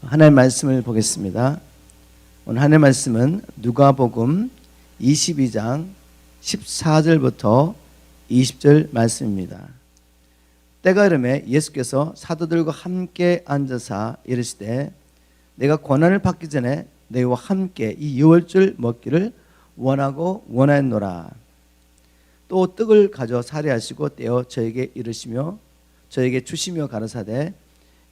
하나님의 말씀을 보겠습니다. 오늘 하나님의 말씀은 누가복음 22장 14절부터 20절 말씀입니다. 때가 이르매 예수께서 사도들과 함께 앉으사 이르시되 내가 고난을 받기 전에 너희와 함께 이 유월절 먹기를 원하고 원하였노라. 또 떡을 가져 살해하시고 떼어 저에게 이르시며 저에게 주시며 가라사대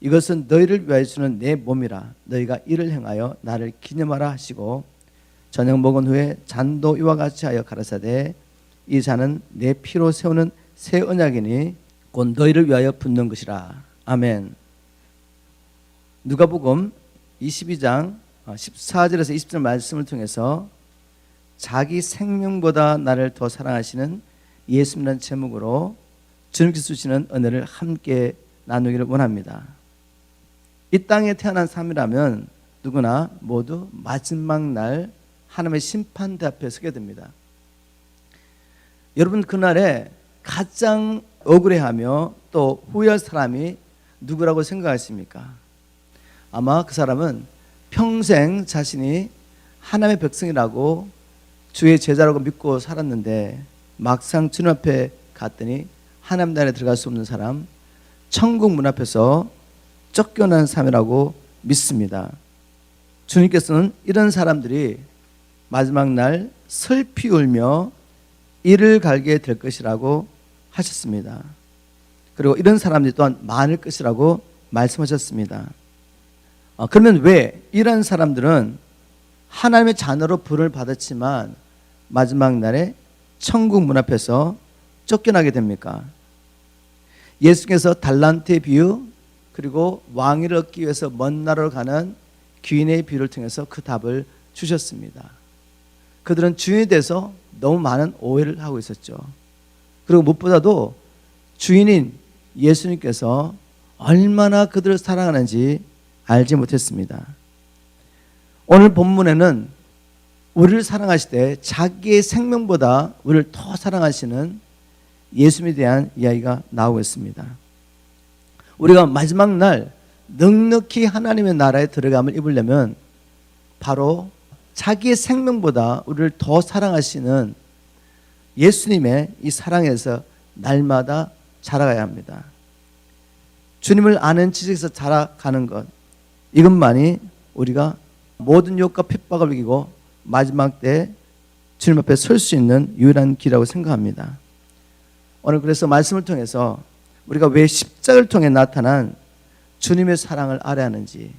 이것은 너희를 위하여 주는 내 몸이라. 너희가 이를 행하여 나를 기념하라 하시고 저녁 먹은 후에 잔도 이와 같이 하여 가라사대 이 잔은 내 피로 세우는 새 언약이니 곧 너희를 위하여 붓는 것이라. 아멘. 누가복음 22장 14절에서 20절 말씀을 통해서 자기 생명보다 나를 더 사랑하시는 예수님이라는 제목으로 주님께서 주시는 은혜를 함께 나누기를 원합니다. 이 땅에 태어난 사람이라면 누구나 모두 마지막 날 하나님의 심판대 앞에 서게 됩니다. 여러분, 그날에 가장 억울해하며 또 후회할 사람이 누구라고 생각하십니까? 아마 그 사람은 평생 자신이 하나님의 백성이라고 주의 제자라고 믿고 살았는데 막상 주님 앞에 갔더니 하나님 나라에 들어갈 수 없는 사람, 천국 문 앞에서 쫓겨난 사람이라고 믿습니다. 주님께서는 이런 사람들이 마지막 날 슬피 울며 이를 갈게 될 것이라고 하셨습니다. 그리고 이런 사람들이 또한 많을 것이라고 말씀하셨습니다. 그러면 왜 이런 사람들은 하나님의 자녀로 부름을 받았지만 마지막 날에 천국 문 앞에서 쫓겨나게 됩니까? 예수께서 달란트의 비유 그리고 왕위를 얻기 위해서 먼 나라로 가는 귀인의 비유를 통해서 그 답을 주셨습니다. 그들은 주인에 대해서 너무 많은 오해를 하고 있었죠. 그리고 무엇보다도 주인인 예수님께서 얼마나 그들을 사랑하는지 알지 못했습니다. 오늘 본문에는 우리를 사랑하시되 자기의 생명보다 우리를 더 사랑하시는 예수님에 대한 이야기가 나오고 있습니다. 우리가 마지막 날 넉넉히 하나님의 나라에 들어감을 입으려면 바로 자기의 생명보다 우리를 더 사랑하시는 예수님의 이 사랑에서 날마다 자라가야 합니다. 주님을 아는 지식에서 자라가는 것, 이것만이 우리가 모든 욕과 핍박을 이기고 마지막 때 주님 앞에 설 수 있는 유일한 길이라고 생각합니다. 오늘 그래서 말씀을 통해서 우리가 왜 십자가를 통해 나타난 주님의 사랑을 알아야 하는지,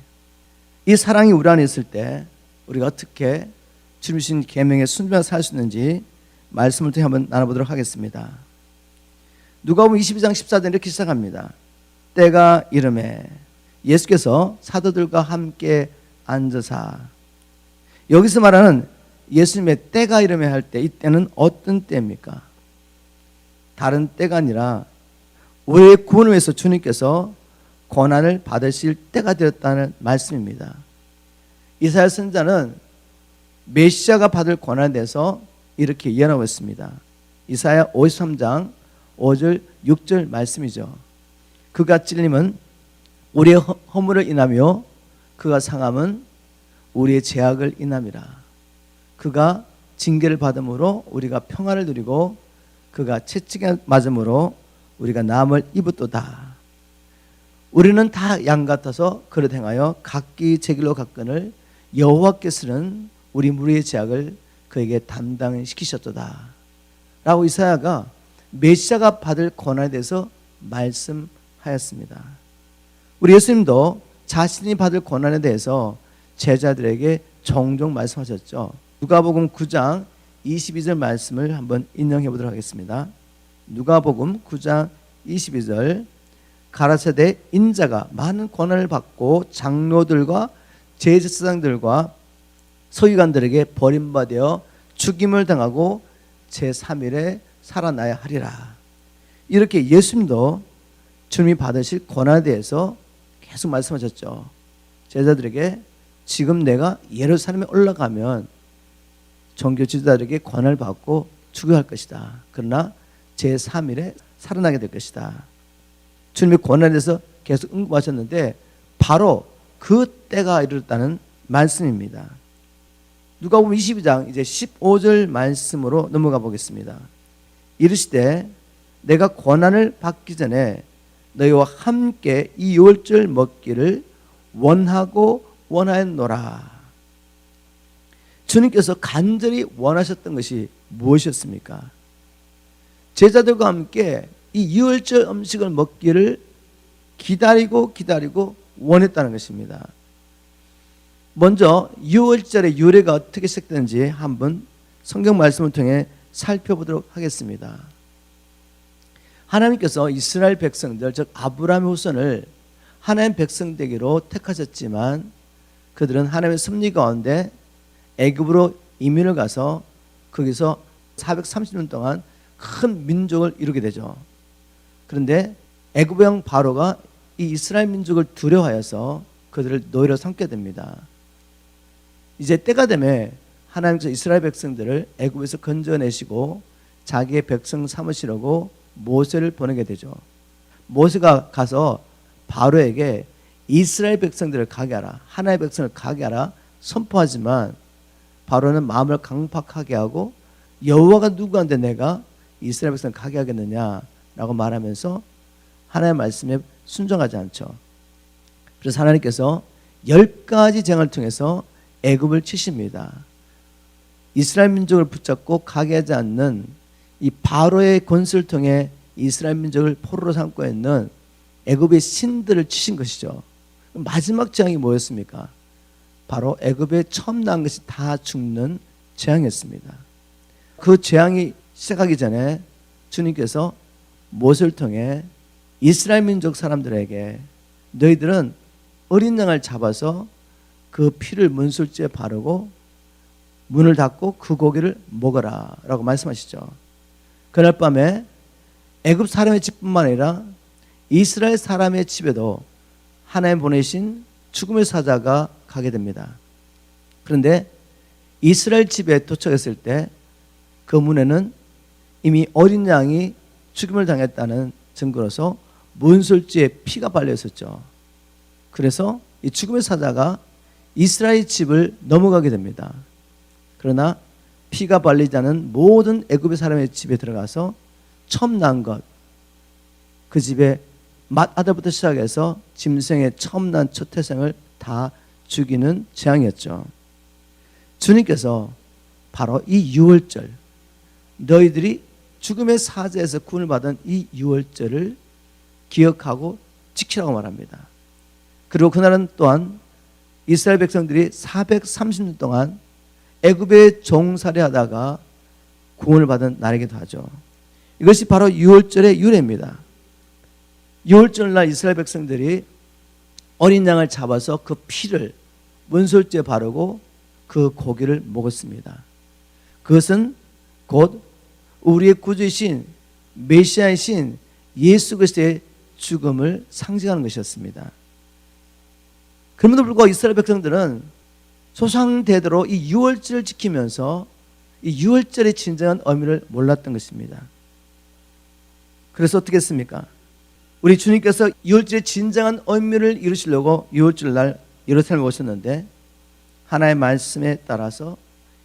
이 사랑이 우리 안에 있을 때 우리가 어떻게 주님 주신 계명에 순종해서 살 수 있는지 말씀을 통해 한번 나눠보도록 하겠습니다. 누가복음 22장 14절 이렇게 시작합니다. 때가 이르매 예수께서 사도들과 함께 앉으사. 여기서 말하는 예수님의 때가 이르매 할 때, 이 때는 어떤 때입니까? 다른 때가 아니라 우리의 구원을 위해서 주님께서 고난을 받으실 때가 되었다는 말씀입니다. 이사야 선지자는 메시아가 받을 고난에 대해서 이렇게 예언하고 있습니다. 이사야 53장 5절 6절 말씀이죠. 그가 찔림은 우리의 허물을 인하며 그가 상함은 우리의 죄악을 인함이라. 그가 징계를 받음으로 우리가 평안을 누리고 그가 채찍에 맞음으로 우리가 나음을 입었도다. 우리는 다 양 같아서 그릇 행하여 각기 제 길로 갔거늘 여호와께서는 우리 무리의 죄악을 그에게 담당시키셨도다. 라고 이사야가 메시아가 받을 고난에 대해서 말씀하였습니다. 우리 예수님도 자신이 받을 고난에 대해서 제자들에게 종종 말씀하셨죠. 누가복음 9장 22절 말씀을 한번 인용해 보도록 하겠습니다. 누가복음 9장 22절 가라사대 인자가 많은 고난을 받고 장로들과 제사장들과 서기관들에게 버림받아 죽임을 당하고 제3일에 살아나야 하리라. 이렇게 예수님도 주님이 받으실 고난에 대해서 계속 말씀하셨죠. 제자들에게 지금 내가 예루살렘에 올라가면 종교 지도자들에게 고난을 받고 죽어야 할 것이다. 그러나 제3일에 살아나게 될 것이다. 주님의 고난에 대해서 계속 응고하셨는데 바로 그 때가 이르렀다는 말씀입니다. 누가복음 22장 이제 15절 말씀으로 넘어가 보겠습니다. 이르시되 내가 고난을 받기 전에 너희와 함께 이 유월절 먹기를 원하고 원하였노라. 주님께서 간절히 원하셨던 것이 무엇이었습니까? 제자들과 함께 이 유월절 음식을 먹기를 기다리고 원했다는 것입니다. 먼저 유월절의 유래가 어떻게 시작되는지 한번 성경 말씀을 통해 살펴보도록 하겠습니다. 하나님께서 이스라엘 백성들, 즉 아브라함의 후손을 하나님 백성 되기로 택하셨지만 그들은 하나님의 섭리 가운데 애굽으로 이민을 가서 거기서 430년 동안 큰 민족을 이루게 되죠. 그런데 애굽 왕 바로가 이 이스라엘 민족을 두려워하여서 그들을 노예로 삼게 됩니다. 이제 때가 되면 하나님께서 이스라엘 백성들을 애굽에서 건져내시고 자기의 백성 삼으시려고 모세를 보내게 되죠. 모세가 가서 바로에게 이스라엘 백성들을 가게 하라, 하나님의 백성을 가게 하라 선포하지만 바로는 마음을 강팍하게 하고 여호와가 누구한테 내가 이스라엘 백성을 가게 하겠느냐라고 말하면서 하나님의 말씀에 순종하지 않죠. 그래서 하나님께서 10가지 재앙을 통해서 애굽을 치십니다. 이스라엘 민족을 붙잡고 가게 하지 않는 이 바로의 권세를 통해 이스라엘 민족을 포로로 삼고 있는 애굽의 신들을 치신 것이죠. 마지막 재앙이 뭐였습니까? 바로 애굽에 처음 난 것이 다 죽는 재앙이었습니다. 그 재앙이 시작하기 전에 주님께서 모세를 통해 이스라엘 민족 사람들에게 너희들은 어린 양을 잡아서 그 피를 문술지에 바르고 문을 닫고 그 고기를 먹어라 라고 말씀하시죠. 그날 밤에 애굽 사람의 집뿐만 아니라 이스라엘 사람의 집에도 하나님 보내신 죽음의 사자가 가게 됩니다. 그런데 이스라엘 집에 도착했을 때 그 문에는 이미 어린 양이 죽음을 당했다는 증거로서 문술지에 피가 발려 있었죠. 그래서 이 죽음의 사자가 이스라엘 집을 넘어가게 됩니다. 그러나 피가 발리지 않은 모든 애굽의 사람의 집에 들어가서 처음 난 것, 그 집에 맏아들부터 시작해서 짐승의 처음 난 첫 태생을 다 죽이는 재앙이었죠. 주님께서 바로 이 유월절, 너희들이 죽음의 사자에서 구원을 받은 이 유월절을 기억하고 지키라고 말합니다. 그리고 그날은 또한 이스라엘 백성들이 430년 동안 애굽에 종살이하다가 구원을 받은 날이기도 하죠. 이것이 바로 유월절의 유래입니다. 유월절날 이스라엘 백성들이 어린 양을 잡아서 그 피를 문설주에 바르고 그 고기를 먹었습니다. 그것은 곧 우리의 구주이신 메시아이신 예수 그리스도의 죽음을 상징하는 것이었습니다. 그럼에도 불구하고 이스라엘 백성들은 소상대대로 이 유월절을 지키면서 이 유월절의 진정한 의미를 몰랐던 것입니다. 그래서 어떻게 했습니까? 우리 주님께서 유월절의 진정한 의미를 이루시려고 유월절 날 예루살렘에 오셨는데 하나님의 말씀에 따라서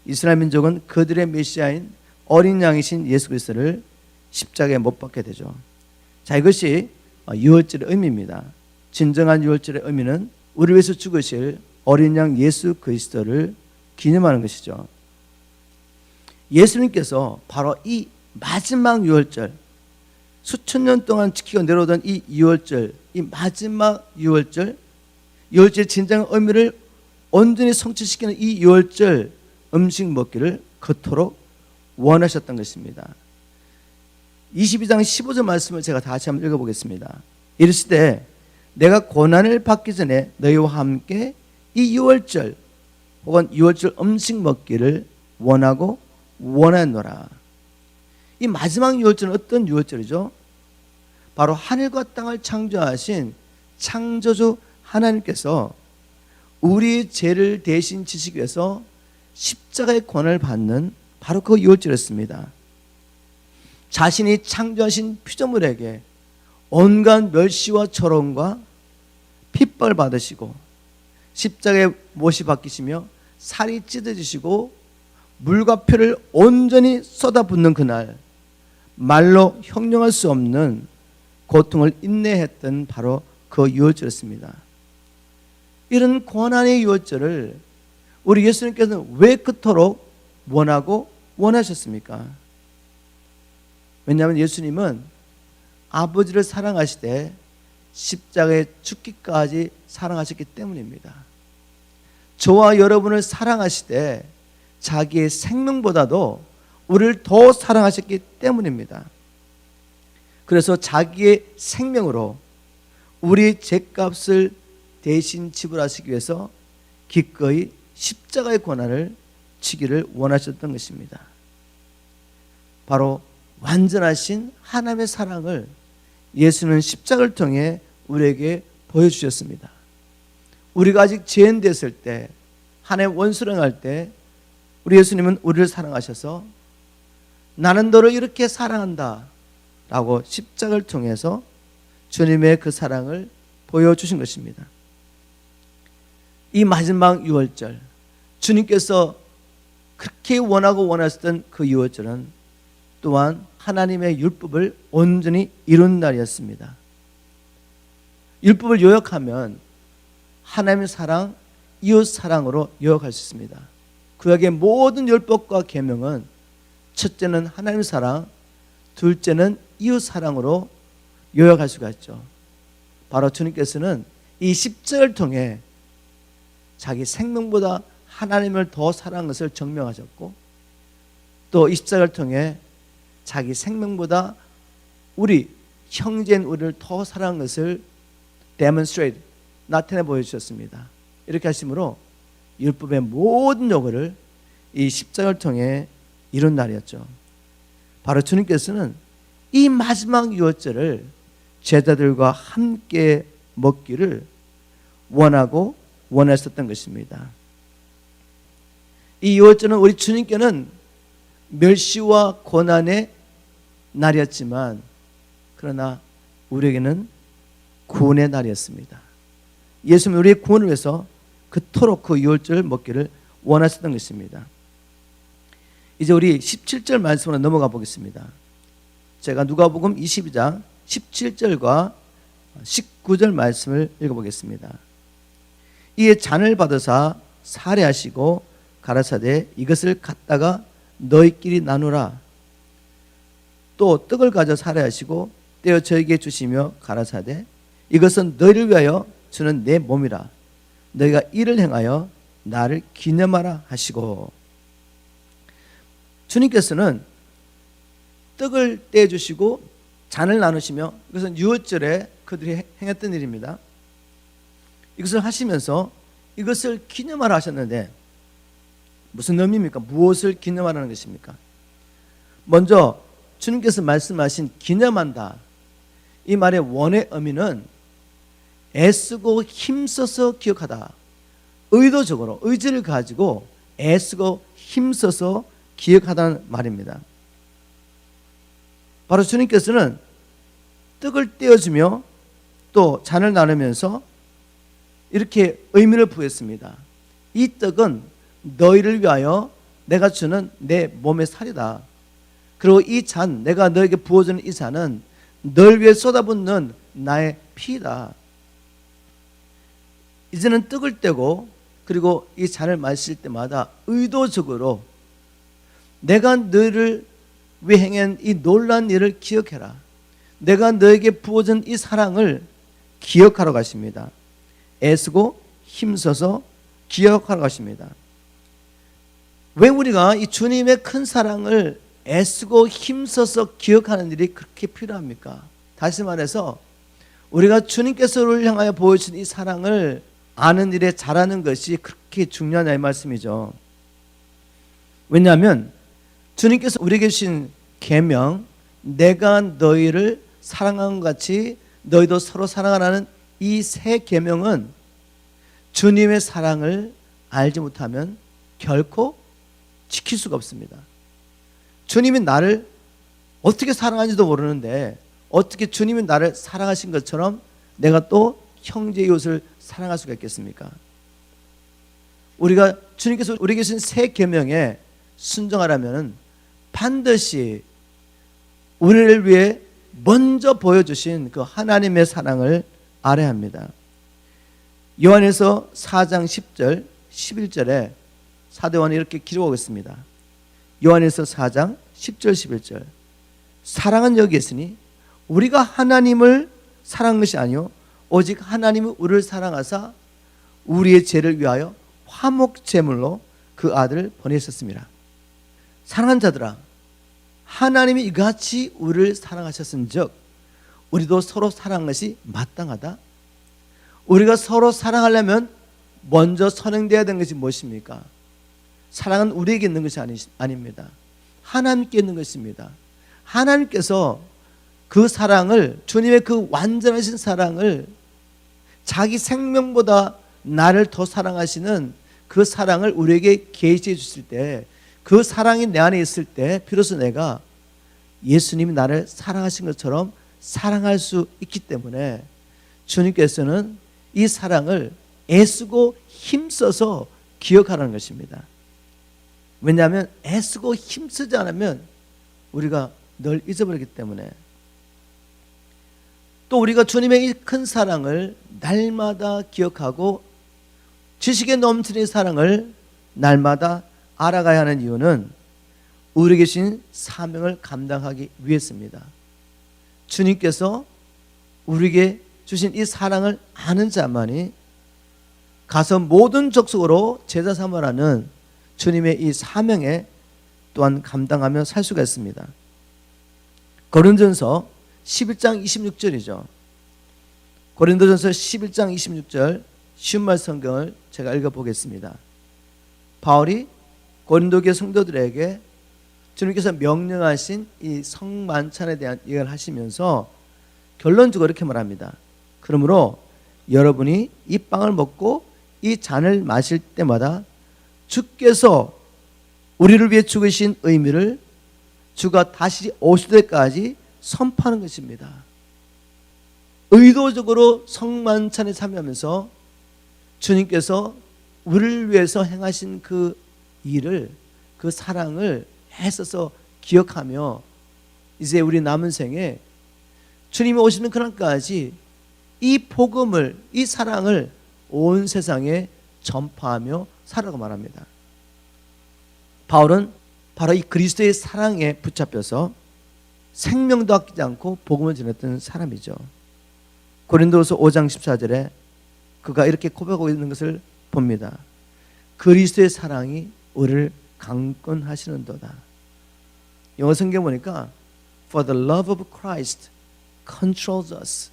이스라엘 민족은 그들의 메시아인 어린 양이신 예수 그리스도를 십자가에 못 박게 되죠. 자, 이것이 유월절의 의미입니다. 진정한 유월절의 의미는 우리 위해서 죽으실 어린 양 예수 그리스도를 기념하는 것이죠. 예수님께서 바로 이 마지막 유월절, 수천 년 동안 지키고 내려오던 이 유월절, 이 마지막 유월절의 진정한 의미를 온전히 성취시키는 이 유월절 음식 먹기를 그토록 원하셨던 것입니다. 22장 15절 말씀을 제가 다시 한번 읽어보겠습니다. 이르시되 내가 고난을 받기 전에 너희와 함께 이 유월절 혹은 유월절 음식 먹기를 원하고 원하노라. 이 마지막 유월절은 어떤 유월절이죠? 바로 하늘과 땅을 창조하신 창조주 하나님께서 우리의 죄를 대신 지시기 위해서 십자가의 고난을 받는 바로 그 유월절이었습니다. 자신이 창조하신 피조물에게 온갖 멸시와 조롱과 핍박을 받으시고 십자가에 못이 박히시며 살이 찢어지시고 물과 피를 온전히 쏟아붓는 그날, 말로 형용할 수 없는 고통을 인내했던 바로 그 유월절이었습니다. 이런 고난의 유월절을 우리 예수님께서는 왜 그토록 원하고 원하셨습니까? 왜냐하면 예수님은 아버지를 사랑하시되 십자가에 죽기까지 사랑하셨기 때문입니다. 저와 여러분을 사랑하시되 자기의 생명보다도 우리를 더 사랑하셨기 때문입니다. 그래서 자기의 생명으로 우리 죄값을 대신 지불하시기 위해서 기꺼이 십자가의 고난을 치기를 원하셨던 것입니다. 바로 완전하신 하나님의 사랑을 예수는 십자가를 통해 우리에게 보여주셨습니다. 우리가 아직 죄인 됐을 때, 하나님의 원수를 행할 때 우리 예수님은 우리를 사랑하셔서 나는 너를 이렇게 사랑한다 라고 십자가를 통해서 주님의 그 사랑을 보여주신 것입니다. 이 마지막 유월절, 주님께서 그렇게 원하고 원하셨던 그 유월절은 또한 하나님의 율법을 온전히 이룬 날이었습니다. 율법을 요약하면 하나님의 사랑, 이웃 사랑으로 요약할 수 있습니다. 구약의 모든 율법과 계명은 첫째는 하나님의 사랑, 둘째는 이웃 사랑으로 요약할 수가 있죠. 바로 주님께서는 이 십자가를 통해 자기 생명보다 하나님을 더 사랑한 것을 증명하셨고, 또 이 십자가를 통해 자기 생명보다 우리 형제인 우리를 더 사랑한 것을 demonstrate, 나타내 보여주셨습니다. 이렇게 하심으로 율법의 모든 요구를 이 십자가를 통해 이룬 날이었죠. 바로 주님께서는 이 마지막 유월절을 제자들과 함께 먹기를 원하고 원하셨던 것입니다. 이 유월절은 우리 주님께는 멸시와 고난의 날이었지만, 그러나 우리에게는 구원의 날이었습니다. 예수님은 우리의 구원을 위해서 그토록 그 유월절을 먹기를 원하셨던 것입니다. 이제 우리 17절 말씀으로 넘어가 보겠습니다. 제가 누가복음 22장 17절과 19절 말씀을 읽어보겠습니다. 이에 잔을 받으사 살해하시고 가라사대 이것을 갖다가 너희끼리 나누라. 또 떡을 가져 살해하시고 떼어 저에게 주시며 가라사대 이것은 너희를 위하여 주는 내 몸이라. 너희가 이를 행하여 나를 기념하라 하시고, 주님께서는 떡을 떼주시고 잔을 나누시며, 이것은 유월절에 그들이 행했던 일입니다. 이것을 하시면서 이것을 기념하라 하셨는데 무슨 의미입니까? 무엇을 기념하라는 것입니까? 먼저 주님께서 말씀하신 기념한다, 이 말의 원의 의미는 애쓰고 힘써서 기억하다, 의도적으로 의지를 가지고 애쓰고 힘써서 기억하다는 말입니다. 바로 주님께서는 떡을 떼어주며 또 잔을 나누면서 이렇게 의미를 부여했습니다. 이 떡은 너희를 위하여 내가 주는 내 몸의 살이다. 그리고 이 잔, 내가 너에게 부어주는 이 잔은 널 위해 쏟아붓는 나의 피다. 이제는 떡을 떼고 그리고 이 잔을 마실 때마다 의도적으로 내가 너를 위해 행한 이 놀라운 일을 기억해라. 내가 너에게 부어준 이 사랑을 기억하러 가십니다. 애쓰고 힘써서 기억하러 가십니다. 왜 우리가 이 주님의 큰 사랑을 애쓰고 힘써서 기억하는 일이 그렇게 필요합니까? 다시 말해서 우리가 주님께서 우리를 향하여 보여주신 이 사랑을 아는 일에 잘하는 것이 그렇게 중요하냐 이 말씀이죠. 왜냐하면 주님께서 우리에게 주신 계명, 내가 너희를 사랑한 것 같이 너희도 서로 사랑하라는 이 세 계명은 주님의 사랑을 알지 못하면 결코 지킬 수가 없습니다. 주님이 나를 어떻게 사랑하는지도 모르는데 어떻게 주님이 나를 사랑하신 것처럼 내가 또 형제 이웃을 사랑할 수가 있겠습니까? 우리가 주님께서 우리에게 주신 새 계명에 순종하려면 반드시 우리를 위해 먼저 보여주신 그 하나님의 사랑을 알아야 합니다. 요한에서 4장 10절 11절에 사도 요한이 이렇게 기록하고 있습니다. 요한에서 4장 10절 11절 사랑은 여기 있으니 우리가 하나님을 사랑한 것이 아니요 오직 하나님이 우리를 사랑하사 우리의 죄를 위하여 화목 제물로 그 아들을 보내셨습니다. 사랑하는 자들아, 하나님이 이같이 우리를 사랑하셨은즉 우리도 서로 사랑하는 것이 마땅하다. 우리가 서로 사랑하려면 먼저 선행되어야 되는 것이 무엇입니까? 사랑은 우리에게 있는 것이 아닙니다. 하나님께 있는 것입니다. 하나님께서 그 사랑을, 주님의 그 완전하신 사랑을, 자기 생명보다 나를 더 사랑하시는 그 사랑을 우리에게 계시해 주실 때, 그 사랑이 내 안에 있을 때 비로소 내가 예수님이 나를 사랑하신 것처럼 사랑할 수 있기 때문에 주님께서는 이 사랑을 애쓰고 힘써서 기억하라는 것입니다. 왜냐하면 애쓰고 힘쓰지 않으면 우리가 늘 잊어버리기 때문에, 또 우리가 주님의 이 큰 사랑을 날마다 기억하고 지식에 넘치는 사랑을 날마다 알아가야 하는 이유는 우리에게 주신 사명을 감당하기 위해서입니다. 주님께서 우리에게 주신 이 사랑을 아는 자만이 가서 모든 족속으로 제자 삼으라는 주님의 이 사명에 또한 감당하며 살 수가 있습니다. 고린도전서 11장 26절이죠. 고린도전서 11장 26절 쉬운 말 성경을 제가 읽어보겠습니다. 바울이 고린도교회 성도들에게 주님께서 명령하신 이 성만찬에 대한 얘기를 하시면서 결론적으로 이렇게 말합니다. 그러므로 여러분이 이 빵을 먹고 이 잔을 마실 때마다 주께서 우리를 위해 죽으신 의미를 주가 다시 오실 때까지 선포하는 것입니다. 의도적으로 성만찬에 참여하면서 주님께서 우리를 위해서 행하신 그 일을, 그 사랑을 애써서 기억하며 이제 우리 남은 생에 주님이 오시는 그날까지 이 복음을, 이 사랑을 온 세상에 전파하며 살아가고 말합니다. 바울은 바로 이 그리스도의 사랑에 붙잡혀서 생명도 아끼지 않고 복음을 전했던 사람이죠. 고린도서 5장 14절에 그가 이렇게 고백하고 있는 것을 봅니다. 그리스도의 사랑이 우리를 강권하시는도다. 영어 성경 보니까 For the love of Christ controls us.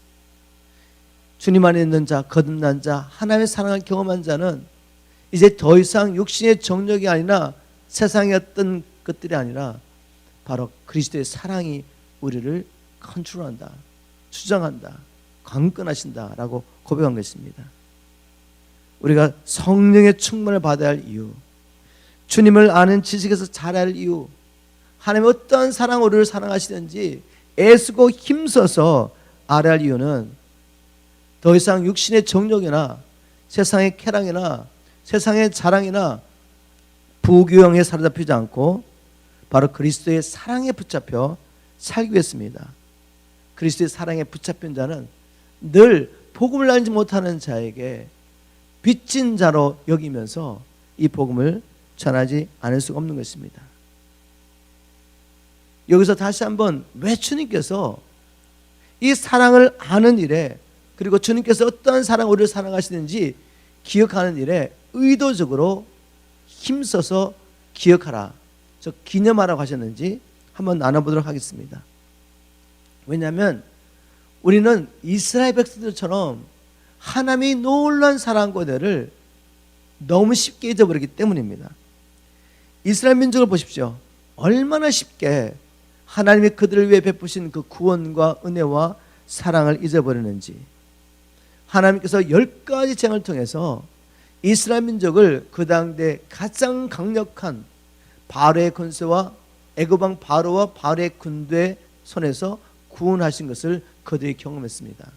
주님 안에 있는 자, 거듭난 자, 하나님의 사랑을 경험한 자는 이제 더 이상 육신의 정력이 아니라 세상의 어떤 것들이 아니라 바로 그리스도의 사랑이 우리를 컨트롤한다, 주장한다, 강권하신다라고 고백한 것입니다. 우리가 성령의 충만을 받아야 할 이유, 주님을 아는 지식에서 자라야 할 이유, 하나님의 어떠한 사랑 우리를 사랑하시는지 애쓰고 힘써서 알아야 할 이유는 더 이상 육신의 정욕이나 세상의 쾌락이나 세상의 자랑이나 부귀영에 사로잡히지 않고 바로 그리스도의 사랑에 붙잡혀 살기 위해서입니다. 그리스도의 사랑에 붙잡힌 자는 늘 복음을 알지 못하는 자에게 빚진 자로 여기면서 이 복음을 전하지 않을 수가 없는 것입니다. 여기서 다시 한번 왜 주님께서 이 사랑을 아는 일에, 그리고 주님께서 어떠한 사랑 우리를 사랑하시는지 기억하는 일에 의도적으로 힘써서 기억하라, 저 기념하라고 하셨는지 한번 나눠보도록 하겠습니다. 왜냐하면 우리는 이스라엘 백성들처럼 하나님의 놀라운 사랑과 은혜를 너무 쉽게 잊어버리기 때문입니다. 이스라엘 민족을 보십시오. 얼마나 쉽게 하나님이 그들을 위해 베푸신 그 구원과 은혜와 사랑을 잊어버리는지. 하나님께서 10가지 재앙을 통해서 이스라엘 민족을 그 당대 가장 강력한 바로의 권세와 애굽 왕 바로와 바로의 군대의 손에서 구원하신 것을 그들이 경험했습니다.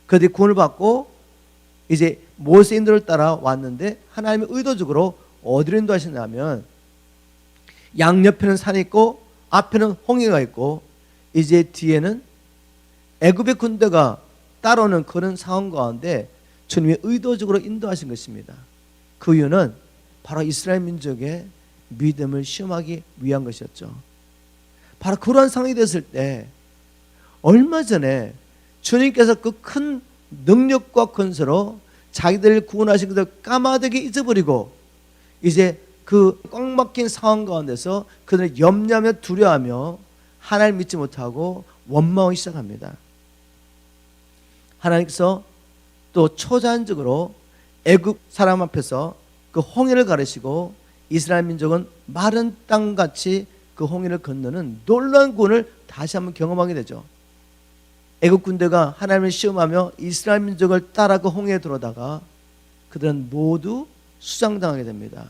그들이 구원을 받고 이제 모세 인도를 따라 왔는데 하나님이 의도적으로 어디로 인도하시냐면 양옆에는 산이 있고 앞에는 홍해가 있고 이제 뒤에는 애굽의 군대가 따라오는 그런 상황 가운데 주님이 의도적으로 인도하신 것입니다. 그 이유는 바로 이스라엘 민족의 믿음을 시험하기 위한 것이었죠. 바로 그러한 상황이 됐을 때 얼마 전에 주님께서 그 큰 능력과 권세로 자기들을 구원하신 것을 까마득히 잊어버리고 이제 그 꽉 막힌 상황 가운데서 그들은 염려하며 두려워하며 하나님을 믿지 못하고 원망하기 시작합니다. 하나님께서 또 초자연적으로 애굽 사람 앞에서 그 홍해를 가르시고 이스라엘 민족은 마른 땅같이 그 홍해를 건너는 놀라운 구원을 다시 한번 경험하게 되죠. 애굽 군대가 하나님을 시험하며 이스라엘 민족을 따라 그 홍해에 들어오다가 그들은 모두 수장당하게 됩니다.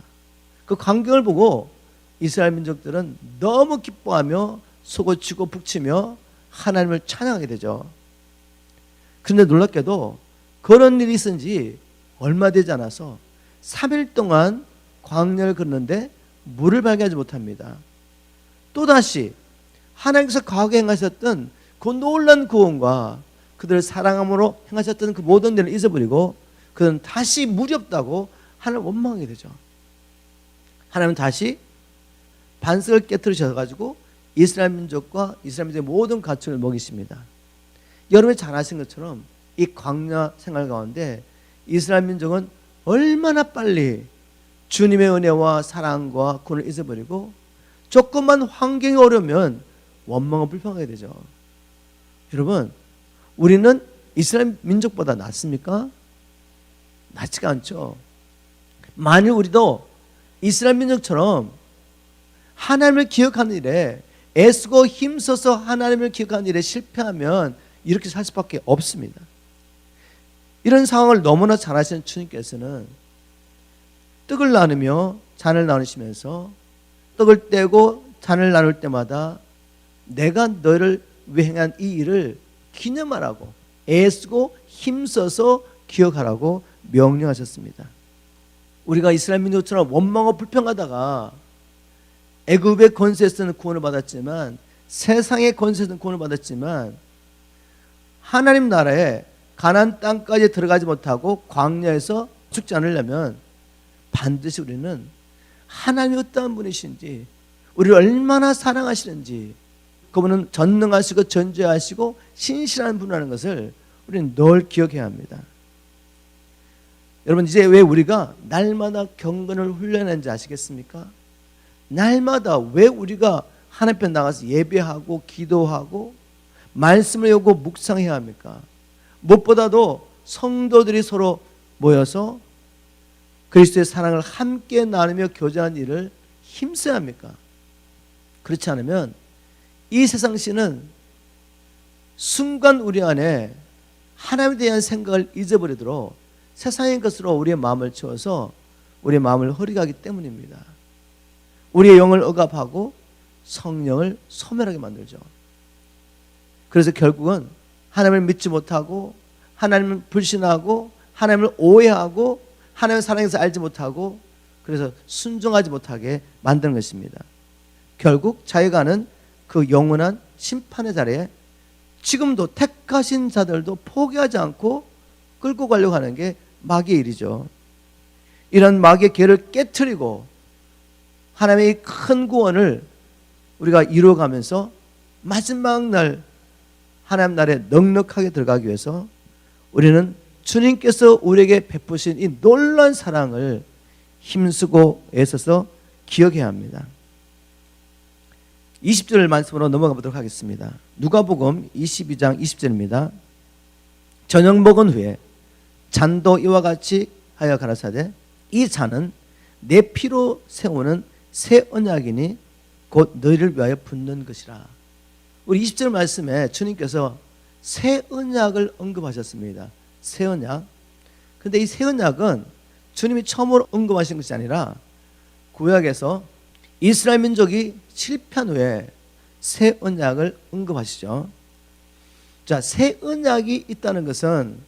그 광경을 보고 이스라엘 민족들은 너무 기뻐하며 속을 북치며 하나님을 찬양하게 되죠. 그런데 놀랍게도 그런 일이 있은 지 얼마 되지 않아서 3일 동안 광야를 걷는데 물을 발견하지 못합니다. 또다시 하나님께서 과거에 행하셨던 그 놀라운 구원과 그들을 사랑함으로 행하셨던 그 모든 일을 잊어버리고 그들은 다시 물이 없다고 하나님을 원망하게 되죠. 하나님은 다시 반석을 깨트리셔가지고 이스라엘 민족과 이스라엘 민족의 모든 가축을 먹이십니다. 여러분이 잘 아신 것처럼 이 광야 생활 가운데 이스라엘 민족은 얼마나 빨리 주님의 은혜와 사랑과 구원을 잊어버리고 조금만 환경이 어려우면 원망하고 불평하게 되죠. 여러분, 우리는 이스라엘 민족보다 낫습니까? 낫지가 않죠. 만일 우리도 이스라엘 민족처럼 하나님을 기억하는 일에 애쓰고 힘써서 하나님을 기억하는 일에 실패하면 이렇게 살 수밖에 없습니다. 이런 상황을 너무나 잘 아시는 주님께서는 떡을 나누며 잔을 나누시면서 떡을 떼고 잔을 나눌 때마다 내가 너를 위해 행한 이 일을 기념하라고 애쓰고 힘써서 기억하라고 명령하셨습니다. 우리가 이스라엘 민족처럼 원망하고 불평하다가 애굽의 권세에서는 구원을 받았지만 세상의 권세에서는 구원을 받았지만 하나님 나라에 가나안 땅까지 들어가지 못하고 광야에서 죽지 않으려면 반드시 우리는 하나님이 어떠한 분이신지 우리를 얼마나 사랑하시는지 그분은 전능하시고 전지하시고 신실한 분이라는 것을 우리는 늘 기억해야 합니다. 여러분 이제 왜 우리가 날마다 경건을 훈련하는지 아시겠습니까? 날마다 왜 우리가 하나님 앞에 나가서 예배하고 기도하고 말씀을 외우고 묵상해야 합니까? 무엇보다도 성도들이 서로 모여서 그리스도의 사랑을 함께 나누며 교제하는 일을 힘써야 합니까? 그렇지 않으면 이 세상 신은 순간 우리 안에 하나님에 대한 생각을 잊어버리도록 세상의 것으로 우리의 마음을 채워서 우리의 마음을 흐리게 하기 때문입니다. 우리의 영을 억압하고 성령을 소멸하게 만들죠. 그래서 결국은 하나님을 믿지 못하고 하나님을 불신하고 하나님을 오해하고 하나님의 사랑에서 알지 못하고 그래서 순종하지 못하게 만드는 것입니다. 결국 자기가 하는 그 영원한 심판의 자리에 지금도 택하신 자들도 포기하지 않고 끌고 가려고 하는 게 마귀의 일이죠. 이런 마귀의 계를 깨트리고 하나님의 큰 구원을 우리가 이루어가면서 마지막 날 하나님 나라에 넉넉하게 들어가기 위해서 우리는 주님께서 우리에게 베푸신 이 놀라운 사랑을 힘쓰고 애써서 기억해야 합니다. 20절 말씀으로 넘어가 보도록 하겠습니다. 누가복음 22장 20절입니다. 저녁 먹은 후에 잔도 이와 같이 하여 가라사대 이 잔은 내 피로 세우는 새 언약이니 곧 너희를 위하여 붓는 것이라. 우리 20절 말씀에 주님께서 새 언약을 언급하셨습니다. 새 언약. 근데 이 새 언약은 주님이 처음으로 언급하신 것이 아니라 구약에서 이스라엘 민족이 실패한 후에 새 언약을 언급하시죠. 자, 새 언약이 있다는 것은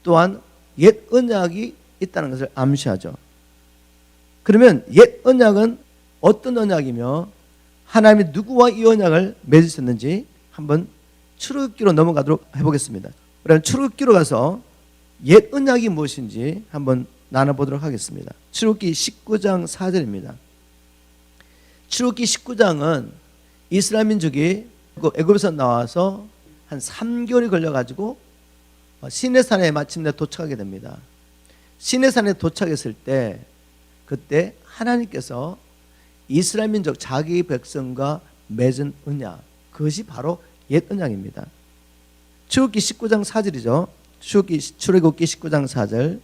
또한 옛 언약이 있다는 것을 암시하죠. 그러면 옛 언약은 어떤 언약이며 하나님이 누구와 이 언약을 맺으셨는지 한번 출애굽기로 넘어가도록 해보겠습니다. 그럼 출애굽기로 가서 옛 언약이 무엇인지 한번 나눠보도록 하겠습니다. 출애굽기 19장 4절입니다. 출애굽기 19장은 이스라엘 민족이 애굽에서 나와서 한 3개월이 걸려가지고 시내산에 마침내 도착하게 됩니다. 시내산에 도착했을 때 그때 하나님께서 이스라엘 민족 자기 백성과 맺은 언약, 그것이 바로 옛 언약입니다. 출애굽기 19장 4절이죠. 출애굽기 19장 4절.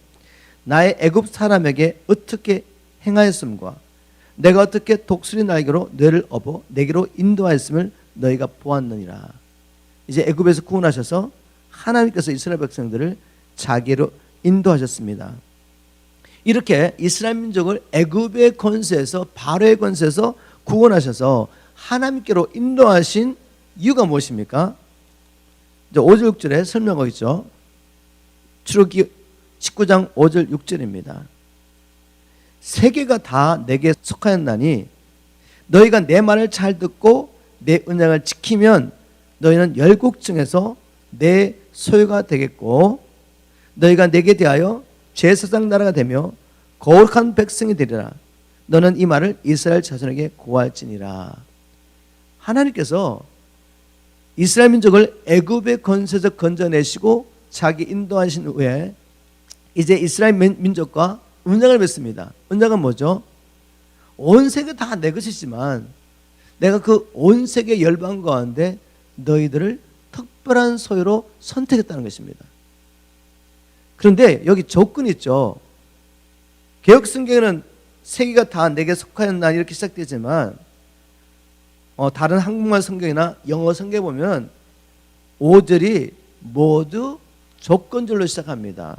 나의 애굽 사람에게 어떻게 행하였음과 내가 어떻게 독수리 날개로 뇌를 업어 내게로 인도하였음을 너희가 보았느니라. 이제 애굽에서 구원하셔서 하나님께서 이스라엘 백성들을 자기로 인도하셨습니다. 이렇게 이스라엘 민족을 애굽의 권세에서 바로의 권세에서 구원하셔서 하나님께로 인도하신 이유가 무엇입니까? 이제 5절 6절에 설명하고 있죠. 출애굽기 19장 5절 6절입니다. 세계가 다 내게 속하였나니 너희가 내 말을 잘 듣고 내 언약을 지키면 너희는 열국 중에서 내 소유가 되겠고 너희가 내게 대하여 제사장 나라가 되며 거룩한 백성이 되리라. 너는 이 말을 이스라엘 자손에게 고할지니라. 하나님께서 이스라엘 민족을 애굽의 권세에서 건져내시고 자기 인도하신 후에 이제 이스라엘 민족과 언약을 맺습니다. 언약은 뭐죠? 온 세계 다 내 것이지만 내가 그 온 세계 열방 가운데 너희들을 특별한 소유로 선택했다는 것입니다. 그런데 여기 조건이 있죠. 개역 성경에는 세계가 다 내게 속하였나 이렇게 시작되지만 다른 한국말 성경이나 영어 성경에 보면 5절이 모두 조건절로 시작합니다.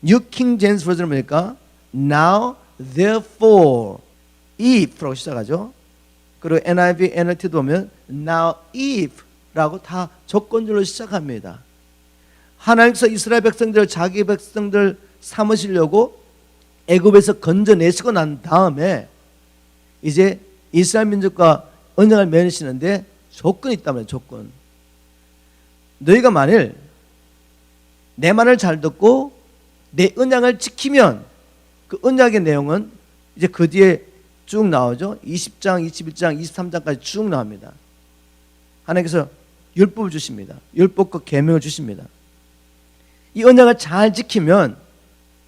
New King James Version은 뭐니까 Now therefore if라고 시작하죠. 그리고 NIV, NLT도 보면 Now if라고 다 조건절로 시작합니다. 하나님께서 이스라엘 백성들을 자기 백성들 삼으시려고 애굽에서 건져내시고 난 다음에 이제 이스라엘 민족과 언약을 맺으시는데 조건이 있다면 조건. 너희가 만일 내 말을 잘 듣고 내 언약을 지키면 그 언약의 내용은 이제 그 뒤에 쭉 나오죠. 20장, 21장, 23장까지 쭉 나옵니다. 하나님께서 율법을 주십니다. 율법과 계명을 주십니다. 이 언약을 잘 지키면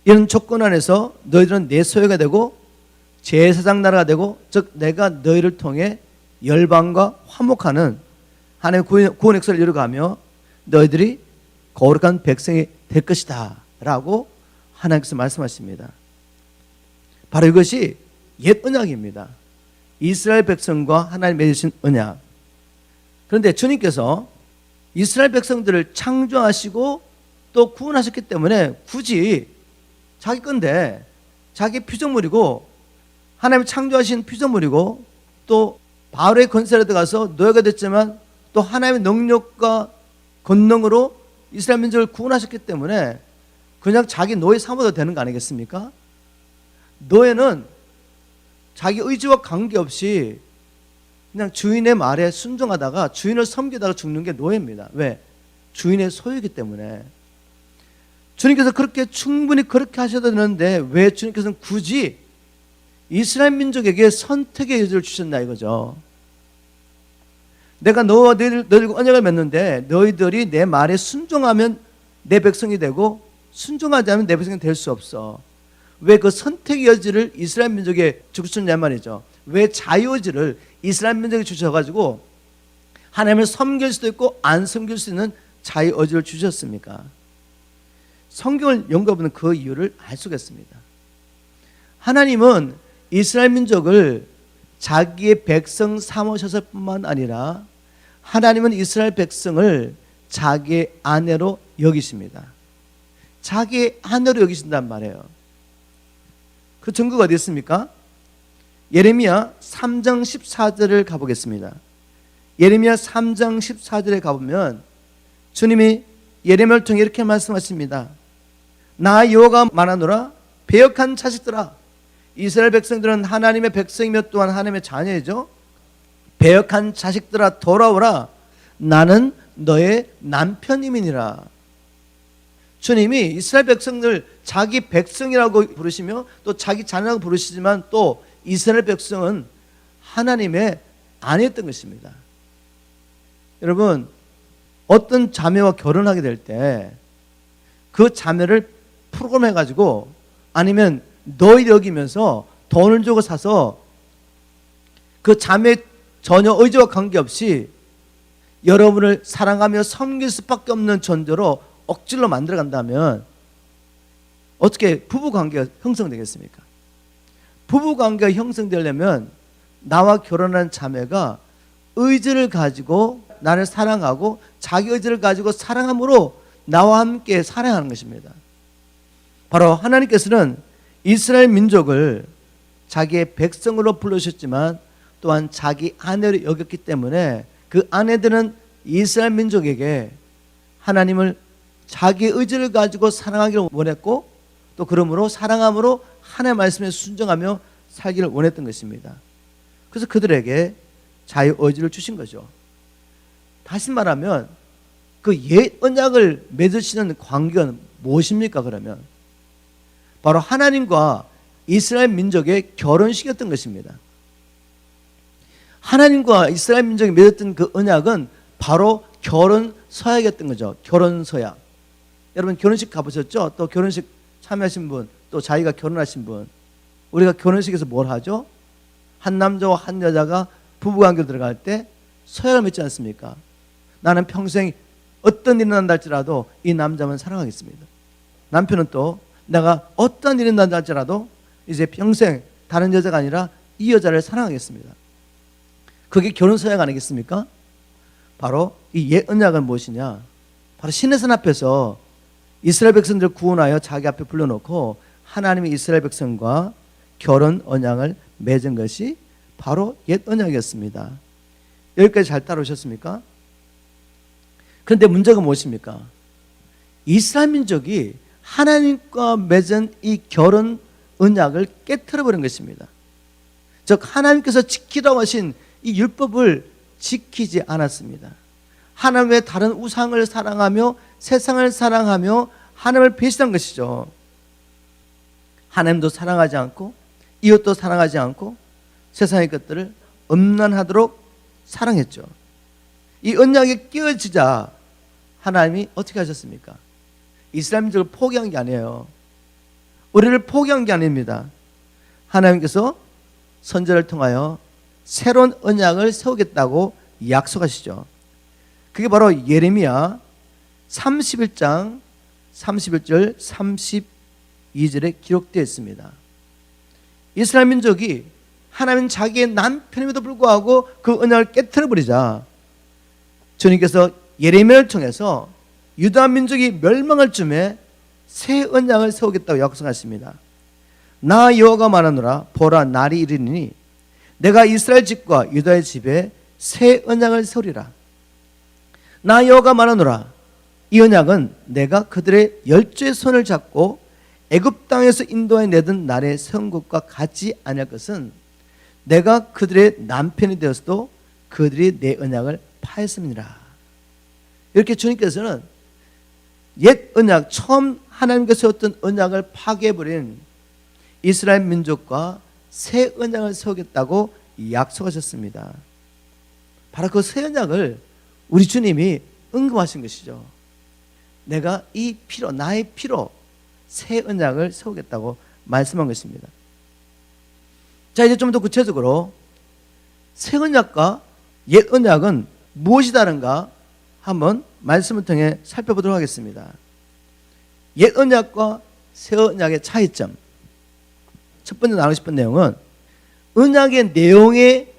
이런 조건 안에서 너희들은 내 소유가 되고 제사장 나라가 되고 즉 내가 너희를 통해 열방과 화목하는 하나님의 구원 역사를 이루어가며 너희들이 거룩한 백성이 될 것이다 라고 하나님께서 말씀하십니다. 바로 이것이 옛 언약입니다. 이스라엘 백성과 하나님 맺으신 언약. 그런데 주님께서 이스라엘 백성들을 창조하시고 또 구원하셨기 때문에 굳이 자기 건데 자기 피조물이고 하나님 창조하신 피조물이고 또 바로의 권세에 들어가서 노예가 됐지만 또 하나님의 능력과 권능으로 이스라엘 민족을 구원하셨기 때문에 그냥 자기 노예 삼아도 되는 거 아니겠습니까? 노예는 자기 의지와 관계없이 그냥 주인의 말에 순종하다가 주인을 섬기다가 죽는 게 노예입니다. 왜? 주인의 소유이기 때문에. 주님께서 그렇게 충분히 그렇게 하셔도 되는데 왜 주님께서는 굳이 이스라엘 민족에게 선택의 여지를 주셨나 이거죠. 내가 너와 너희들과 언약을 맺는데 너희들이 내 말에 순종하면 내 백성이 되고 순종하지 않으면 내 백성이 될 수 없어. 왜 그 선택의 여지를 이스라엘 민족에 주셨냐 말이죠. 왜 자유의지를 이스라엘 민족에 주셔가지고 하나님을 섬길 수도 있고 안 섬길 수 있는 자유의지를 주셨습니까? 성경을 연구해보면 그 이유를 알 수가 있습니다. 하나님은 이스라엘 민족을 자기의 백성 삼으셨을 뿐만 아니라 하나님은 이스라엘 백성을 자기의 아내로 여기십니다. 자기의 아내로 여기신단 말이에요. 그 증거가 어디 있습니까? 예레미야 3장 14절을 가보겠습니다. 예레미야 3장 14절에 가보면 주님이 예레미야를 통해 이렇게 말씀하십니다. 나 여호와가 말하노라. 배역한 자식들아. 이스라엘 백성들은 하나님의 백성이며 또한 하나님의 자녀이죠. 배역한 자식들아 돌아오라. 나는 너의 남편임이니라. 주님이 이스라엘 백성들 자기 백성이라고 부르시며 또 자기 자녀라고 부르시지만 또 이스라엘 백성은 하나님의 아내였던 것입니다. 여러분, 어떤 자매와 결혼하게 될 때 그 자매를 프로그램 해가지고 아니면 너희 여기면서 돈을 주고 사서 그 자매 전혀 의지와 관계없이 여러분을 사랑하며 섬길 수밖에 없는 존재로 억지로 만들어 간다면 어떻게 부부관계가 형성되겠습니까? 부부관계가 형성되려면 나와 결혼한 자매가 의지를 가지고 나를 사랑하고 자기 의지를 가지고 사랑함으로 나와 함께 사랑하는 것입니다. 바로 하나님께서는 이스라엘 민족을 자기의 백성으로 부르셨지만 또한 자기 아내로 여겼기 때문에 그 아내들은 이스라엘 민족에게 하나님을 자기 의지를 가지고 사랑하기를 원했고 또 그러므로 사랑함으로 하나님의 말씀에 순종하며 살기를 원했던 것입니다. 그래서 그들에게 자유 의지를 주신 거죠. 다시 말하면 그 옛 언약을 맺으시는 관계는 무엇입니까? 그러면 바로 하나님과 이스라엘 민족의 결혼식이었던 것입니다. 하나님과 이스라엘 민족이 맺었던 그 언약은 바로 결혼 서약이었던 거죠. 결혼 서약. 여러분 결혼식 가보셨죠? 또 결혼식 참여하신 분, 또 자기가 결혼하신 분, 우리가 결혼식에서 뭘 하죠? 한 남자와 한 여자가 부부관계로 들어갈 때 서약을 맺지 않습니까? 나는 평생 어떤 일이 난다 할지라도 이 남자만 사랑하겠습니다. 남편은 또 내가 어떤 일이 난다 할지라도 이제 평생 다른 여자가 아니라 이 여자를 사랑하겠습니다. 그게 결혼 서약 아니겠습니까? 바로 이 옛 언약은 무엇이냐? 바로 시내산 앞에서 이스라엘 백성들을 구원하여 자기 앞에 불러놓고 하나님이 이스라엘 백성과 결혼 언약을 맺은 것이 바로 옛 언약이었습니다. 여기까지 잘 따라오셨습니까? 그런데 문제가 무엇입니까? 이스라엘 민족이 하나님과 맺은 이 결혼 언약을 깨트려버린 것입니다. 즉 하나님께서 지키라고 하신 이 율법을 지키지 않았습니다. 하나님의 다른 우상을 사랑하며 세상을 사랑하며 하나님을 배신한 것이죠. 하나님도 사랑하지 않고 이웃도 사랑하지 않고 세상의 것들을 음란하도록 사랑했죠. 이 언약에 끼어지자 하나님이 어떻게 하셨습니까? 이스라엘 민족을 포기한 게 아니에요. 우리를 포기한 게 아닙니다. 하나님께서 선지자를 통하여 새로운 언약을 세우겠다고 약속하시죠. 그게 바로 예레미야 31장 31절 32절에 기록되어 있습니다. 이스라엘 민족이 하나님 자기의 남편임에도 불구하고 그 언약을 깨트려버리자 주님께서 예레미야를 통해서 유다 민족이 멸망할 쯤에 새 언약을 세우겠다고 약속하십니다. 나 여호와가 말하노라. 보라 날이 이르리니 내가 이스라엘 집과 유다의 집에 새 언약을 세우리라. 나 여호와가 말하노라. 이 언약은 내가 그들의 열조의 손을 잡고 애굽 땅에서 인도해 내던 날의 세운 것과 같지 아니할 것은 내가 그들의 남편이 되었어도 그들이 내 언약을 파했음이니라. 이렇게 주님께서는 옛 언약, 처음 하나님께서 세웠던 언약을 파괴해버린 이스라엘 민족과 새 언약을 세우겠다고 약속하셨습니다. 바로 그 새 언약을 우리 주님이 응급하신 것이죠. 내가 이 피로, 나의 피로 새 언약을 세우겠다고 말씀한 것입니다. 자, 이제 좀 더 구체적으로 새 언약과 옛 언약은 무엇이 다른가 한번 말씀을 통해 살펴보도록 하겠습니다. 옛 언약과 새 언약의 차이점. 첫 번째 나누고 싶은 내용은 언약의 내용에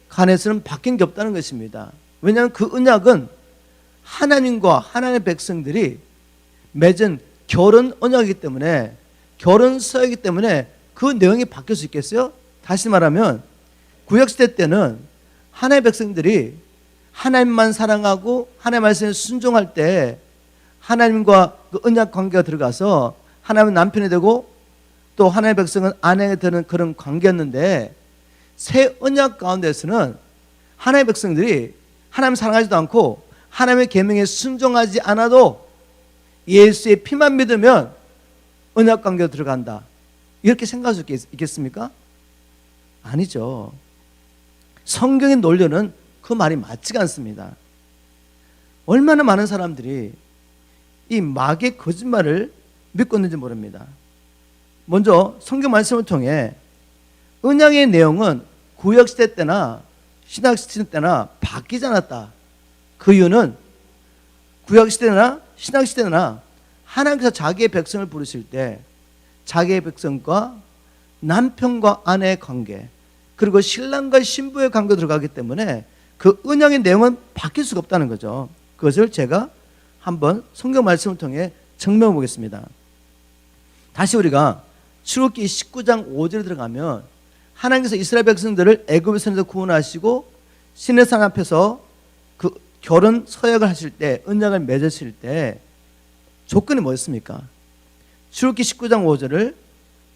관해서는 바뀐 게 없다는 것입니다. 왜냐하면 그 언약은 하나님과 하나님의 백성들이 맺은 결혼 언약이기 때문에, 결혼 서약이기 때문에 그 내용이 바뀔 수 있겠어요? 다시 말하면 구약시대 때는 하나님의 백성들이 하나님만 사랑하고 하나님의 말씀에 순종할 때 하나님과 그 언약 관계가 들어가서 하나님은 남편이 되고 또 하나님의 백성은 아내가 되는 그런 관계였는데, 새 언약 가운데서는 하나님의 백성들이 하나님 사랑하지도 않고 하나님의 계명에 순종하지 않아도 예수의 피만 믿으면 언약 관계로 들어간다, 이렇게 생각할 수 있겠습니까? 아니죠. 성경의 논리는 그 말이 맞지가 않습니다. 얼마나 많은 사람들이 이 마귀의 거짓말을 믿고 있는지 모릅니다. 먼저 성경 말씀을 통해 언약의 내용은 구약시대 때나 신약시대 때나 바뀌지 않았다. 그 이유는 구약시대나 신약시대나 하나님께서 자기의 백성을 부르실 때 자기의 백성과 남편과 아내의 관계, 그리고 신랑과 신부의 관계가 들어가기 때문에 그 언약의 내용은 바뀔 수가 없다는 거죠. 그것을 제가 한번 성경 말씀을 통해 증명해 보겠습니다. 다시 우리가 출애굽기 19장 5절에 들어가면 하나님께서 이스라엘 백성들을 애굽에서 구원하시고 시내산 앞에서 그 결혼 서약을 하실 때, 언약을 맺으실 때 조건이 뭐였습니까? 출애굽기 19장 5절을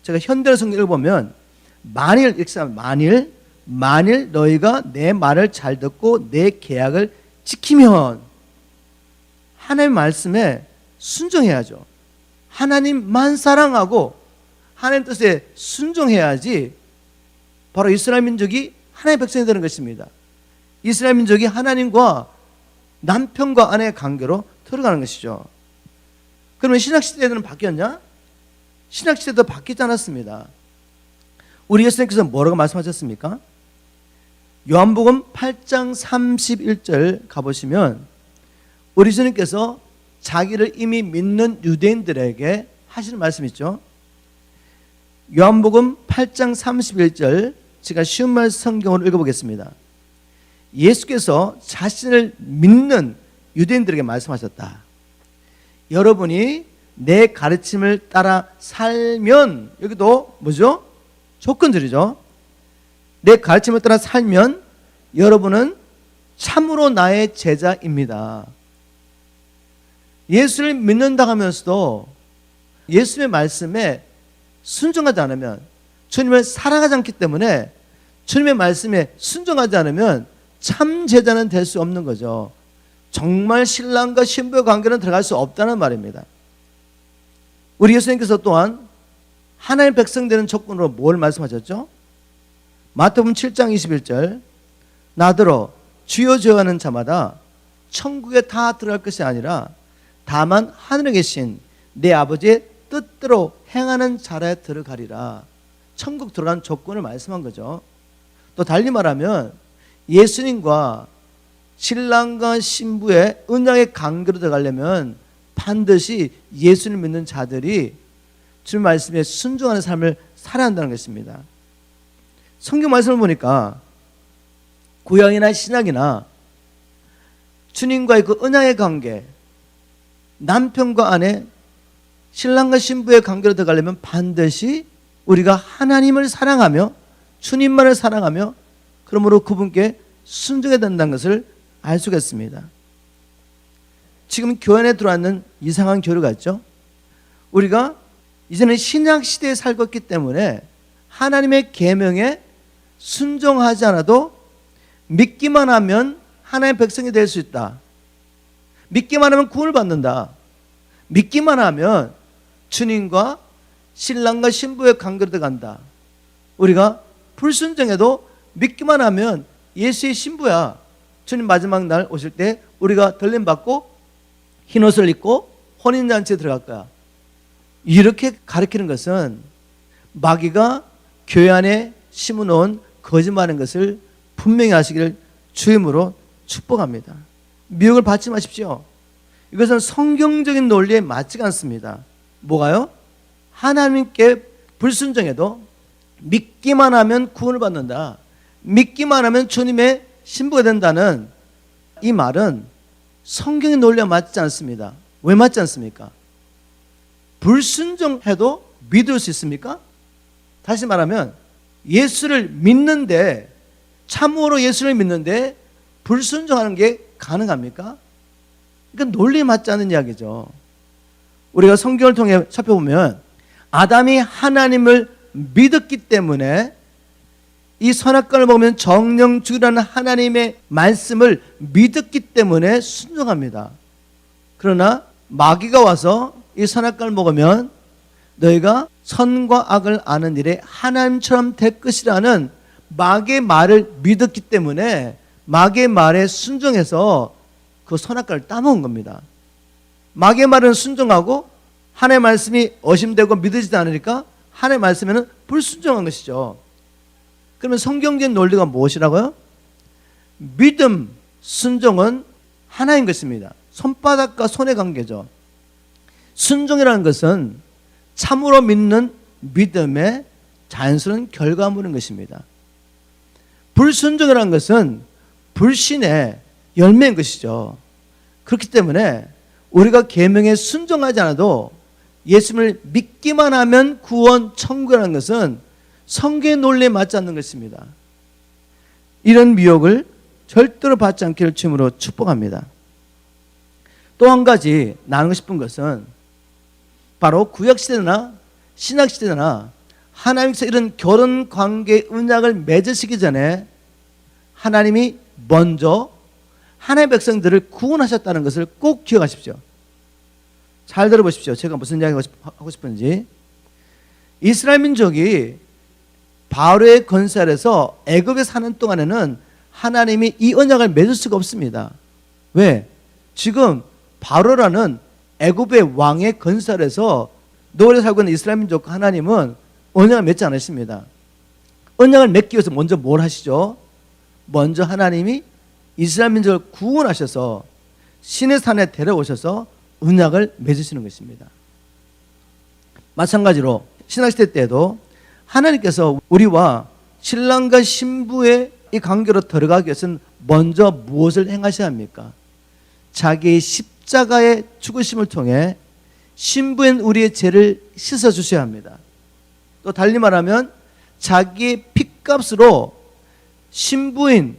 제가 현대어 성경을 보면 만일 이렇게 써요. 만일 너희가 내 말을 잘 듣고 내 계약을 지키면, 하나님의 말씀에 순종해야죠. 하나님만 사랑하고 하나님 뜻에 순종해야지 바로 이스라엘 민족이 하나님의 백성이 되는 것입니다. 이스라엘 민족이 하나님과 남편과 아내의 관계로 들어가는 것이죠. 그러면 신약시대에는 바뀌었냐? 신약시대도 바뀌지 않았습니다. 우리 예수님께서 뭐라고 말씀하셨습니까? 요한복음 8장 31절 가보시면 우리 예수님께서 자기를 이미 믿는 유대인들에게 하시는 말씀 있죠. 요한복음 8장 31절, 제가 쉬운 말 성경으로 읽어보겠습니다. 예수께서 자신을 믿는 유대인들에게 말씀하셨다. 여러분이 내 가르침을 따라 살면, 여기도 뭐죠? 조건들이죠. 내 가르침을 따라 살면 여러분은 참으로 나의 제자입니다. 예수를 믿는다 하면서도 예수의 말씀에 순종하지 않으면, 주님을 사랑하지 않기 때문에 주님의 말씀에 순종하지 않으면 참 제자는 될 수 없는 거죠. 정말 신랑과 신부의 관계는 들어갈 수 없다는 말입니다. 우리 예수님께서 또한 하나님의 백성 되는 조건으로 뭘 말씀하셨죠? 마태복음 7장 21절, 나더러 주여 주여 하는 자마다 천국에 다 들어갈 것이 아니라 다만 하늘에 계신 내 아버지의 뜻대로 행하는 자라에 들어가리라. 천국 들어간 조건을 말씀한 거죠. 또 달리 말하면 예수님과 신랑과 신부의 언약의 관계로 들어가려면 반드시 예수를 믿는 자들이 주님 말씀에 순종하는 삶을 살아야 한다는 것입니다. 성경 말씀을 보니까 구약이나 신약이나 주님과의 그 언약의 관계, 남편과 아내, 신랑과 신부의 관계로 들어가려면 반드시 우리가 하나님을 사랑하며 주님만을 사랑하며 그러므로 그분께 순종해야 된다는 것을 알 수가 있습니다. 지금 교회 안에 들어왔는 이상한 교류가 있죠. 우리가 이제는 신약 시대에 살고 있기 때문에 하나님의 계명에 순종하지 않아도 믿기만 하면 하나님의 백성이 될 수 있다. 믿기만 하면 구원을 받는다. 믿기만 하면 주님과 신랑과 신부의 관계로 들어간다. 우리가 불순종해도 믿기만 하면 예수의 신부야. 주님 마지막 날 오실 때 우리가 들림 받고 흰옷을 입고 혼인잔치에 들어갈 거야. 이렇게 가르치는 것은 마귀가 교회 안에 심어놓은 거짓말하는 것을 분명히 아시기를 주임으로 축복합니다. 미혹을 받지 마십시오. 이것은 성경적인 논리에 맞지가 않습니다. 뭐가요? 하나님께 불순종해도 믿기만 하면 구원을 받는다. 믿기만 하면 주님의 신부가 된다는 이 말은 성경의 논리와 맞지 않습니다. 왜 맞지 않습니까? 불순종해도 믿을 수 있습니까? 다시 말하면 예수를 믿는데, 참으로 예수를 믿는데 불순종하는 게 가능합니까? 그러니까 논리에 맞지 않는 이야기죠. 우리가 성경을 통해 살펴보면 아담이 하나님을 믿었기 때문에 이 선악과를 먹으면 정령 죽으라는 하나님의 말씀을 믿었기 때문에 순종합니다. 그러나 마귀가 와서 이 선악과를 먹으면 너희가 선과 악을 아는 일에 하나님처럼 될 것이라는 마귀의 말을 믿었기 때문에 마귀의 말에 순종해서 그 선악과를 따먹은 겁니다. 마귀의 말은 순종하고 하나님의 말씀이 의심되고 믿어지지 않으니까 하나님의 말씀에는 불순종한 것이죠. 그러면 성경적인 논리가 무엇이라고요? 믿음, 순종은 하나인 것입니다. 손바닥과 손의 관계죠. 순종이라는 것은 참으로 믿는 믿음의 자연스러운 결과물인 것입니다. 불순종이라는 것은 불신의 열매인 것이죠. 그렇기 때문에 우리가 계명에 순종하지 않아도 예수님을 믿기만 하면 구원, 천국이라는 것은 성경의 논리에 맞지 않는 것입니다. 이런 미혹을 절대로 받지 않기를 주님으로 축복합니다. 또 한 가지 나누고 싶은 것은 바로 구약시대나 신약시대나 하나님께서 이런 결혼관계의 언약을 맺으시기 전에 하나님이 먼저 하나님의 백성들을 구원하셨다는 것을 꼭 기억하십시오. 잘 들어보십시오. 제가 무슨 이야기 하고 싶은지. 이스라엘 민족이 바로의 건설 아래서 애굽에 사는 동안에는 하나님이 이 언약을 맺을 수가 없습니다. 왜? 지금 바로라는 애굽의 왕의 건설에서 노래 살고 있는 이스라엘 민족과 하나님은 언약을 맺지 않으십니다. 언약을 맺기 위해서 먼저 뭘 하시죠? 먼저 하나님이 이스라엘 민족을 구원하셔서 신의 산에 데려오셔서 언약을 맺으시는 것입니다. 마찬가지로 신학시대 때에도 하나님께서 우리와 신랑과 신부의 이 관계로 들어가기 위해서는 먼저 무엇을 행하셔야 합니까? 자기의 십자가의 죽으심을 통해 신부인 우리의 죄를 씻어주셔야 합니다. 또 달리 말하면 자기의 핏값으로 신부인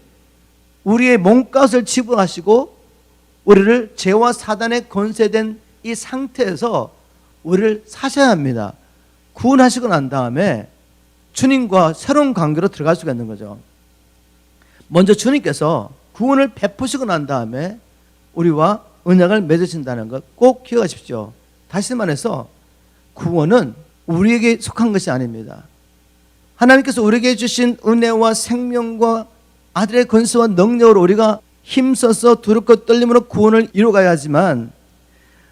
우리의 몸값을 지불하시고 우리를 죄와 사단에 권세된 이 상태에서 우리를 사셔야 합니다. 구원하시고 난 다음에 주님과 새로운 관계로 들어갈 수가 있는 거죠. 먼저 주님께서 구원을 베푸시고 난 다음에 우리와 언약을 맺으신다는 것 꼭 기억하십시오. 다시 말해서 구원은 우리에게 속한 것이 아닙니다. 하나님께서 우리에게 주신 은혜와 생명과 아들의 권세와 능력으로 우리가 힘써서 두렵고 떨림으로 구원을 이루어가야 하지만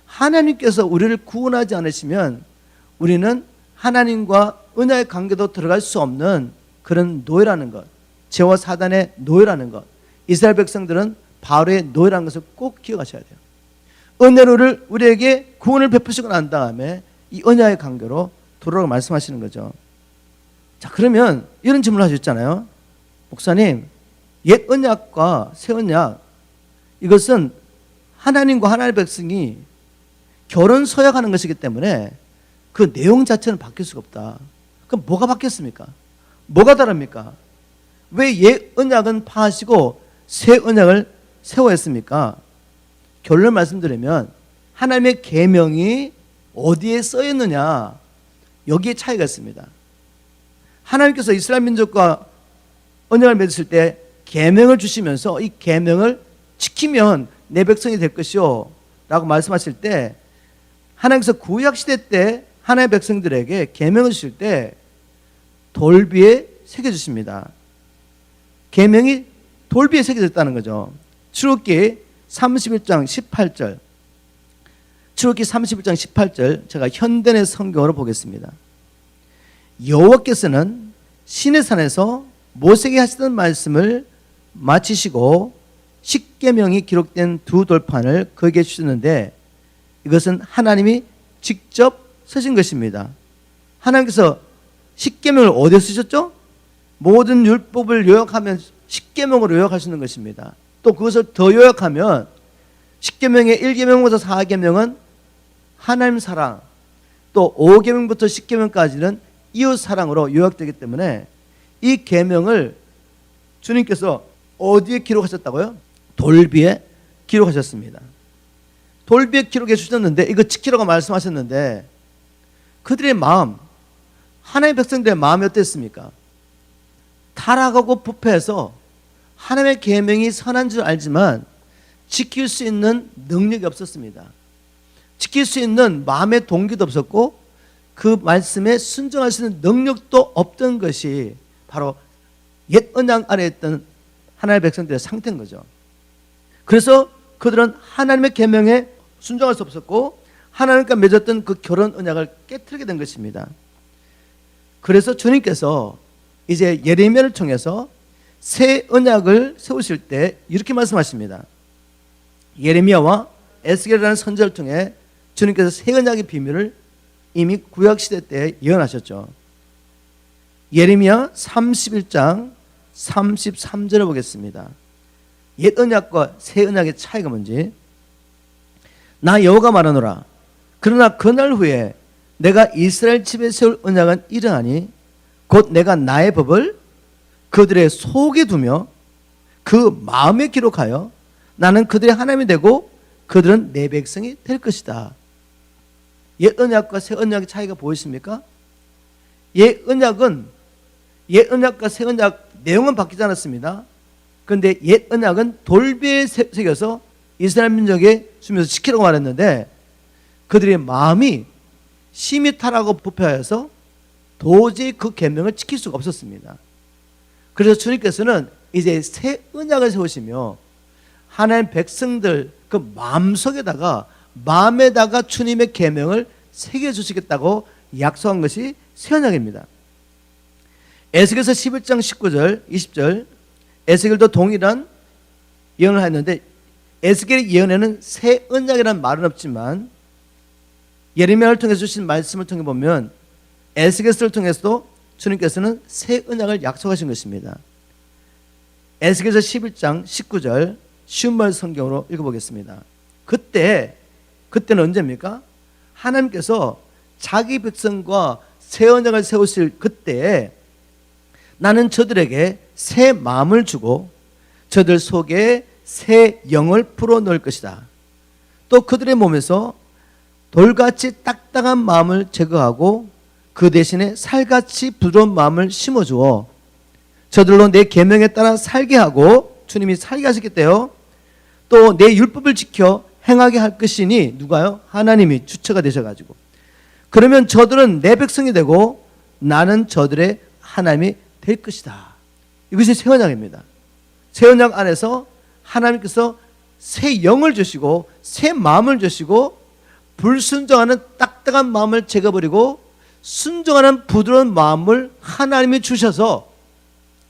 하나님께서 우리를 구원하지 않으시면 우리는 하나님과 은혜의 관계도 들어갈 수 없는 그런 노예라는 것, 죄와 사단의 노예라는 것, 이스라엘 백성들은 바로의 노예라는 것을 꼭 기억하셔야 돼요. 은혜로를 우리에게 구원을 베푸시고 난 다음에 이 언약의 관계로 돌아오라고 말씀하시는 거죠. 자, 그러면 이런 질문을 하셨잖아요. 목사님, 옛 언약과 새 언약, 이것은 하나님과 하나님의 백성이 결혼 서약하는 것이기 때문에 그 내용 자체는 바뀔 수가 없다. 그럼 뭐가 바뀌었습니까? 뭐가 다릅니까? 왜 옛 언약은 파하시고 새 언약을 세워했습니까? 결론을 말씀드리면 하나님의 계명이 어디에 써 있느냐, 여기에 차이가 있습니다. 하나님께서 이스라엘 민족과 언약을 맺으실 때 계명을 주시면서 이 계명을 지키면 내 백성이 될 것이요 라고 말씀하실 때 하나님께서 구약시대 때 하나님의 백성들에게 계명을 주실 때 돌비에 새겨주십니다. 계명이 돌비에 새겨졌다는 거죠. 출애굽기 31장 18절, 출애굽기 31장 18절 제가 현대의 성경으로 보겠습니다. 여호와께서는 시내산에서 모세에게 하시던 말씀을 마치시고 십계명이 기록된 두 돌판을 거기에 주셨는데 이것은 하나님이 직접 쓰신 것입니다. 하나님께서 십계명을 어디에 쓰셨죠? 모든 율법을 요약하면 십계명으로 요약하시는 것입니다. 또 그것을 더 요약하면 십계명의 1계명부터 4계명은 하나님 사랑, 또 5계명부터 10계명까지는 이웃 사랑으로 요약되기 때문에 이 계명을 주님께서 어디에 기록하셨다고요? 돌비에 기록하셨습니다. 돌비에 기록해 주셨는데 이거 지키라고 말씀하셨는데 그들의 마음, 하나님의 백성들의 마음이 어땠습니까? 타락하고 부패해서 하나님의 계명이 선한 줄 알지만 지킬 수 있는 능력이 없었습니다. 지킬 수 있는 마음의 동기도 없었고 그 말씀에 순종할 수 있는 능력도 없던 것이 바로 옛 언약 아래 있던 하나님의 백성들의 상태인 거죠. 그래서 그들은 하나님의 계명에 순종할 수 없었고 하나님과 맺었던 그 결혼 언약을 깨트리게 된 것입니다. 그래서 주님께서 이제 예레미야를 통해서 새 언약을 세우실 때 이렇게 말씀하십니다. 예레미야와 에스겔이라는 선지자를 통해 주님께서 새 언약의 비밀을 이미 구약시대 때 예언하셨죠. 예레미야 31장 33절을 보겠습니다. 옛 언약과 새 언약의 차이가 뭔지. 나 여호와가 말하노라. 그러나 그날 후에 내가 이스라엘 집에 세울 언약은 이러하니 곧 내가 나의 법을 그들의 속에 두며 그 마음에 기록하여 나는 그들의 하나님이 되고 그들은 내 백성이 될 것이다. 옛 언약과 새 언약의 차이가 보이십니까? 옛 언약과 새 언약 내용은 바뀌지 않았습니다. 그런데 옛 언약은 돌비에 새겨서 이스라엘 민족에 주면서 지키라고 말했는데 그들의 마음이 심히 타락하고 부패하여서 도저히 그 계명을 지킬 수가 없었습니다. 그래서 주님께서는 이제 새 언약을 세우시며 하나님 백성들 그 마음속에다가 마음에다가 주님의 계명을 새겨주시겠다고 약속한 것이 새 언약입니다. 에스겔서 11장 19절 20절 에스겔도 동일한 예언을 했는데 에스겔의 예언에는 새 언약이라는 말은 없지만 예레미야를 통해서 주신 말씀을 통해 보면 에스겔서를 통해서도 주님께서는 새 언약을 약속하신 것입니다. 에스겔서 11장 19절 쉬운 말 성경으로 읽어보겠습니다. 그때는 언제입니까? 하나님께서 자기 백성과 새 언약을 세우실 그때에 나는 저들에게 새 마음을 주고 저들 속에 새 영을 불어넣을 것이다. 또 그들의 몸에서 돌같이 딱딱한 마음을 제거하고 그 대신에 살같이 부드러운 마음을 심어주어 저들로 내 계명에 따라 살게 하고 주님이 살게 하셨겠대요. 또 내 율법을 지켜 행하게 할 것이니 누가요? 하나님이 주체가 되셔가지고 그러면 저들은 내 백성이 되고 나는 저들의 하나님이 될 것이다. 이것이 새 언약입니다. 새 언약 안에서 하나님께서 새 영을 주시고 새 마음을 주시고 불순종하는 딱딱한 마음을 제거버리고 순종하는 부드러운 마음을 하나님이 주셔서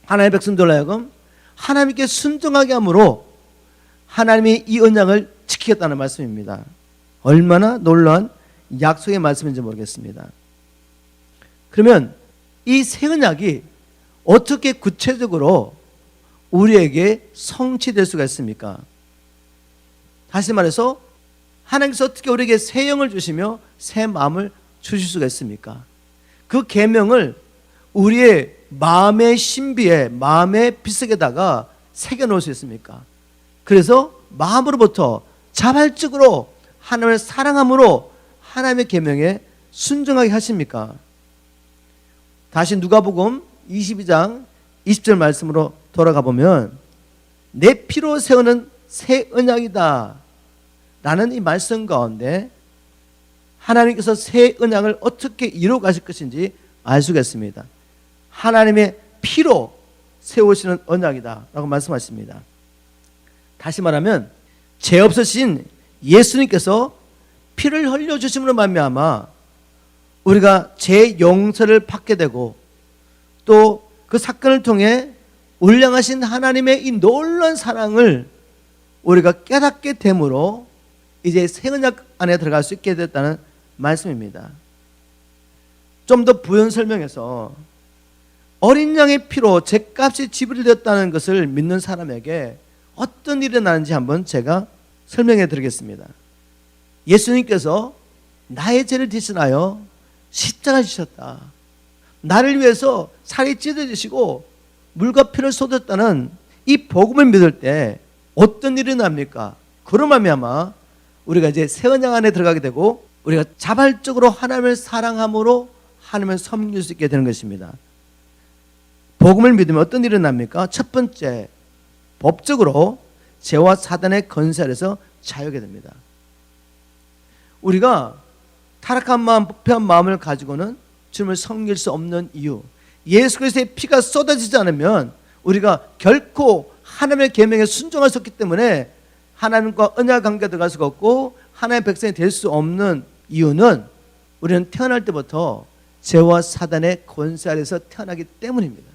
하나님의 백성들로 하여금 하나님께 순종하게 함으로 하나님이 이 언약을 지키겠다는 말씀입니다. 얼마나 놀라운 약속의 말씀인지 모르겠습니다. 그러면 이 새 언약이 어떻게 구체적으로 우리에게 성취될 수가 있습니까? 다시 말해서 하나님께서 어떻게 우리에게 새 영을 주시며 새 마음을 주실 수가 있습니까? 그 계명을 우리의 마음의 신비에 마음의 비석에다가 새겨 놓을 수 있습니까? 그래서 마음으로부터 자발적으로 하나님을 사랑함으로 하나님의 계명에 순종하게 하십니까? 다시 누가복음 22장 20절 말씀으로 돌아가 보면 내 피로 세우는 새 언약이다 라는 이 말씀 가운데 하나님께서 새 언약을 어떻게 이루어 가실 것인지 알 수가 있습니다. 하나님의 피로 세우시는 언약이다 라고 말씀하십니다. 다시 말하면 죄 없으신 예수님께서 피를 흘려주심으로 말미암아 우리가 죄 용서를 받게 되고 또 그 사건을 통해 울량하신 하나님의 이 놀라운 사랑을 우리가 깨닫게 됨으로 이제 새 언약 안에 들어갈 수 있게 됐다는 말씀입니다. 좀 더 부연 설명해서 어린 양의 피로 죄값이 지불되었다는 것을 믿는 사람에게 어떤 일이 일어나는지 한번 제가 설명해 드리겠습니다. 예수님께서 나의 죄를 대신하여 십자가 지셨다. 나를 위해서 살이 찢어지시고 물과 피를 쏟았다는 이 복음을 믿을 때 어떤 일이 납니까? 그로 말미암아 우리가 이제 새 언약 안에 들어가게 되고 우리가 자발적으로 하나님을 사랑함으로 하나님을 섬길 수 있게 되는 것입니다. 복음을 믿으면 어떤 일이 납니까? 첫 번째, 법적으로 죄와 사단의 권세 아래서 자유하게 됩니다. 우리가 타락한 마음, 부패한 마음을 가지고는 주님을 섬길 수 없는 이유, 예수 그리스도의 피가 쏟아지지 않으면 우리가 결코 하나님의 계명에 순종할 수 없기 때문에 하나님과 언약 관계에 들어갈 수가 없고 하나님의 백성이 될 수 없는 이유는 우리는 태어날 때부터 죄와 사단의 권세 아래서 태어나기 때문입니다.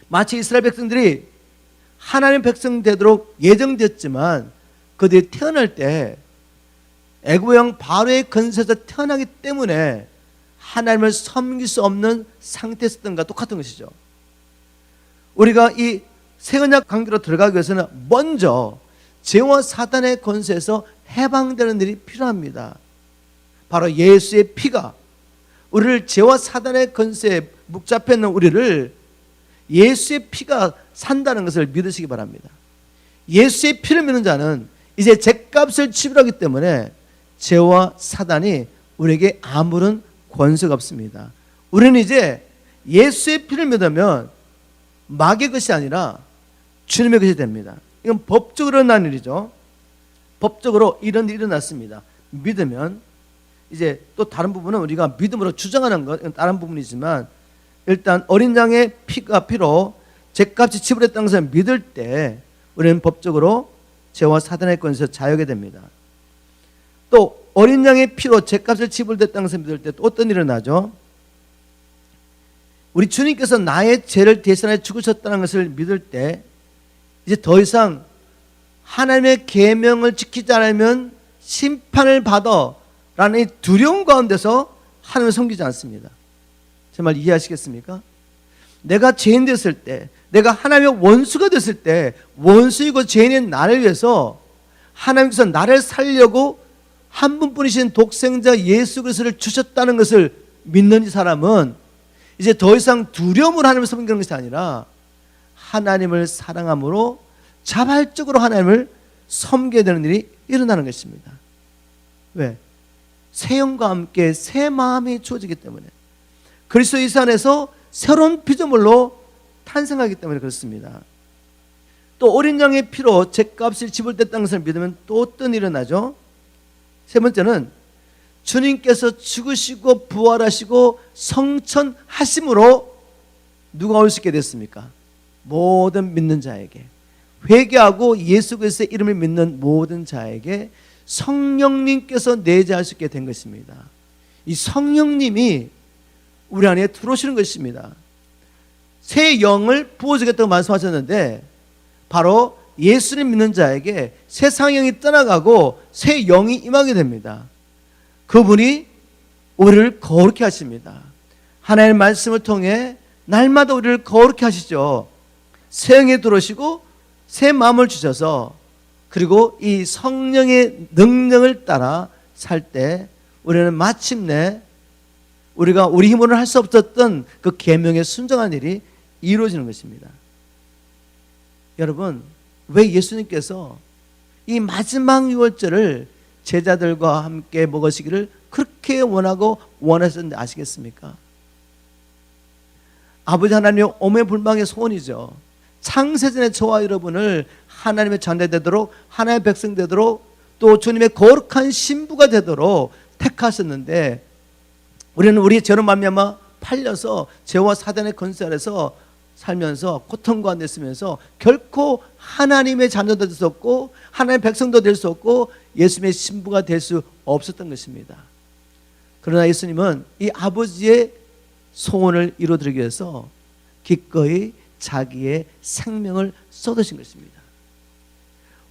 마치 이스라엘 백성들이 하나님의 백성 되도록 예정되었지만 그들이 태어날 때 애굽 왕 바로의 권세에서 태어나기 때문에 하나님을 섬길 수 없는 상태에 있었던 것과 똑같은 것이죠. 우리가 이 새 언약 관계로 들어가기 위해서는 먼저 죄와 사단의 권세에서 해방되는 일이 필요합니다. 바로 예수의 피가 우리를 죄와 사단의 권세에 묵잡혀 있는 우리를 예수의 피가 산다는 것을 믿으시기 바랍니다. 예수의 피를 믿는 자는 이제 죄값을 지불하기 때문에 죄와 사단이 우리에게 아무런 권세가 없습니다. 우리는 이제 예수의 피를 믿으면 마귀의 것이 아니라 주님의 것이 됩니다. 이건 법적으로 일어난 일이죠. 법적으로 이런 일이 일어났습니다. 믿으면 이제 또 다른 부분은 우리가 믿음으로 주장하는 것, 이건 다른 부분이지만 일단 어린 양의 피로 죄값이 지불했다는 것을 믿을 때 우리는 법적으로 죄와 사단의 권세에서 자유하게 됩니다. 또 어린 양의 피로 죄값을 지불했다는 것을 믿을 때 또 어떤 일이 일어나죠? 우리 주님께서 나의 죄를 대신하여 죽으셨다는 것을 믿을 때 이제 더 이상 하나님의 계명을 지키지 않으면 심판을 받아 라는 이 두려움 가운데서 하나님을 섬기지 않습니다. 제 말 이해하시겠습니까? 내가 죄인 됐을 때, 내가 하나님의 원수가 됐을 때, 원수이고 죄인인 나를 위해서 하나님께서 나를 살려고 한 분뿐이신 독생자 예수 그리스도를 주셨다는 것을 믿는 이 사람은 이제 더 이상 두려움으로 하나님을 섬기는 것이 아니라 하나님을 사랑함으로 자발적으로 하나님을 섬겨야 되는 일이 일어나는 것입니다. 왜? 새 영과 함께 새 마음이 주어지기 때문에, 그리스도 예수 안에서 새로운 피조물로 탄생하기 때문에 그렇습니다. 또 어린 양의 피로 죄값이 지불됐다는 것을 믿으면 또 어떤 일이 일어나죠? 세 번째는 주님께서 죽으시고 부활하시고 성천하심으로 누가 올 수 있게 됐습니까? 모든 믿는 자에게, 회개하고 예수 그리스도의 이름을 믿는 모든 자에게 성령님께서 내재할 수 있게 된 것입니다. 이 성령님이 우리 안에 들어오시는 것입니다. 새 영을 부어주겠다고 말씀하셨는데 바로 예수를 믿는 자에게 새 성령이 떠나가고 새 영이 임하게 됩니다. 그분이 우리를 거룩히 하십니다. 하나님의 말씀을 통해 날마다 우리를 거룩히 하시죠. 새 영이 들어오시고 새 마음을 주셔서, 그리고 이 성령의 능력을 따라 살 때 우리는 마침내 우리가 우리 힘으로는 할 수 없었던 그 계명에 순종한 일이 이루어지는 것입니다. 여러분, 왜 예수님께서 이 마지막 유월절을 제자들과 함께 먹으시기를 그렇게 원하고 원하셨는지 아시겠습니까? 아버지 하나님의 오매불망의 소원이죠. 창세전에 저와 여러분을 하나님의 자녀 되도록, 하나님의 백성 되도록, 또 주님의 거룩한 신부가 되도록 택하셨는데, 우리는 우리의 죄로 말미암아 팔려서 죄와 사단의 권세 아래서 살면서 고통 가운데 있으면서 결코 하나님의 자녀도 될 수 없고 하나님의 백성도 될 수 없고 예수님의 신부가 될 수 없었던 것입니다. 그러나 예수님은 이 아버지의 소원을 이루어드리기 위해서 기꺼이 자기의 생명을 쏟으신 것입니다.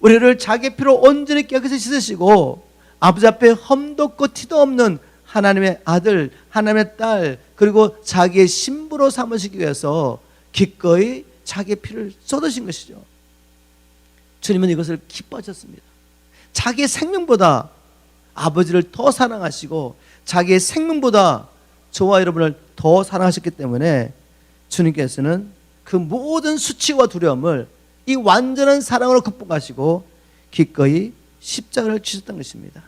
우리를 자기의 피로 온전히 깨끗이 씻으시고 아버지 앞에 흠없고 티도 없는 하나님의 아들, 하나님의 딸, 그리고 자기의 신부로 삼으시기 위해서 기꺼이 자기의 피를 쏟으신 것이죠. 주님은 이것을 기뻐하셨습니다. 자기의 생명보다 아버지를 더 사랑하시고 자기의 생명보다 저와 여러분을 더 사랑하셨기 때문에 주님께서는 그 모든 수치와 두려움을 이 완전한 사랑으로 극복하시고 기꺼이 십자가를 지셨던 것입니다.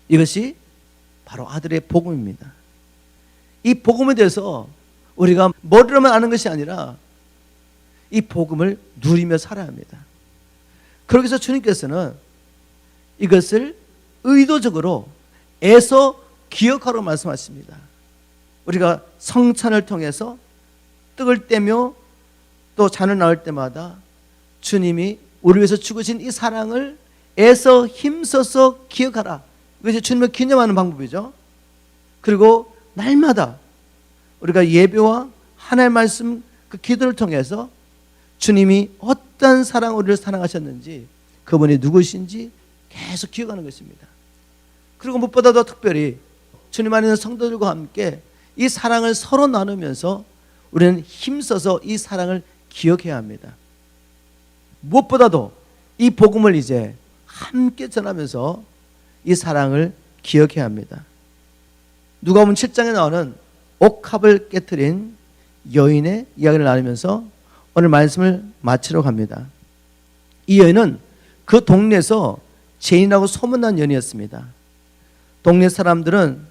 이것이 바로 아들의 복음입니다. 이 복음에 대해서 우리가 머리로만 아는 것이 아니라 이 복음을 누리며 살아야 합니다. 그러기 위해서 주님께서는 이것을 의도적으로 애써 기억하라고 말씀하십니다. 우리가 성찬을 통해서 떡을 떼며 또 잔을 나올 때마다 주님이 우리 위해서 죽으신 이 사랑을 애써 힘써서 기억하라. 이것이 주님을 기념하는 방법이죠. 그리고 날마다 우리가 예배와 하나님의 말씀 그 기도를 통해서 주님이 어떤 사랑으로 우리를 사랑하셨는지, 그분이 누구신지 계속 기억하는 것입니다. 그리고 무엇보다도 특별히 주님 안에 있는 성도들과 함께 이 사랑을 서로 나누면서 우리는 힘써서 이 사랑을 기억해야 합니다. 무엇보다도 이 복음을 이제 함께 전하면서 이 사랑을 기억해야 합니다. 누가복음 7장에 나오는 옥합을 깨트린 여인의 이야기를 나누면서 오늘 말씀을 마치러 갑니다. 이 여인은 그 동네에서 죄인이라고 소문난 여인이었습니다. 동네 사람들은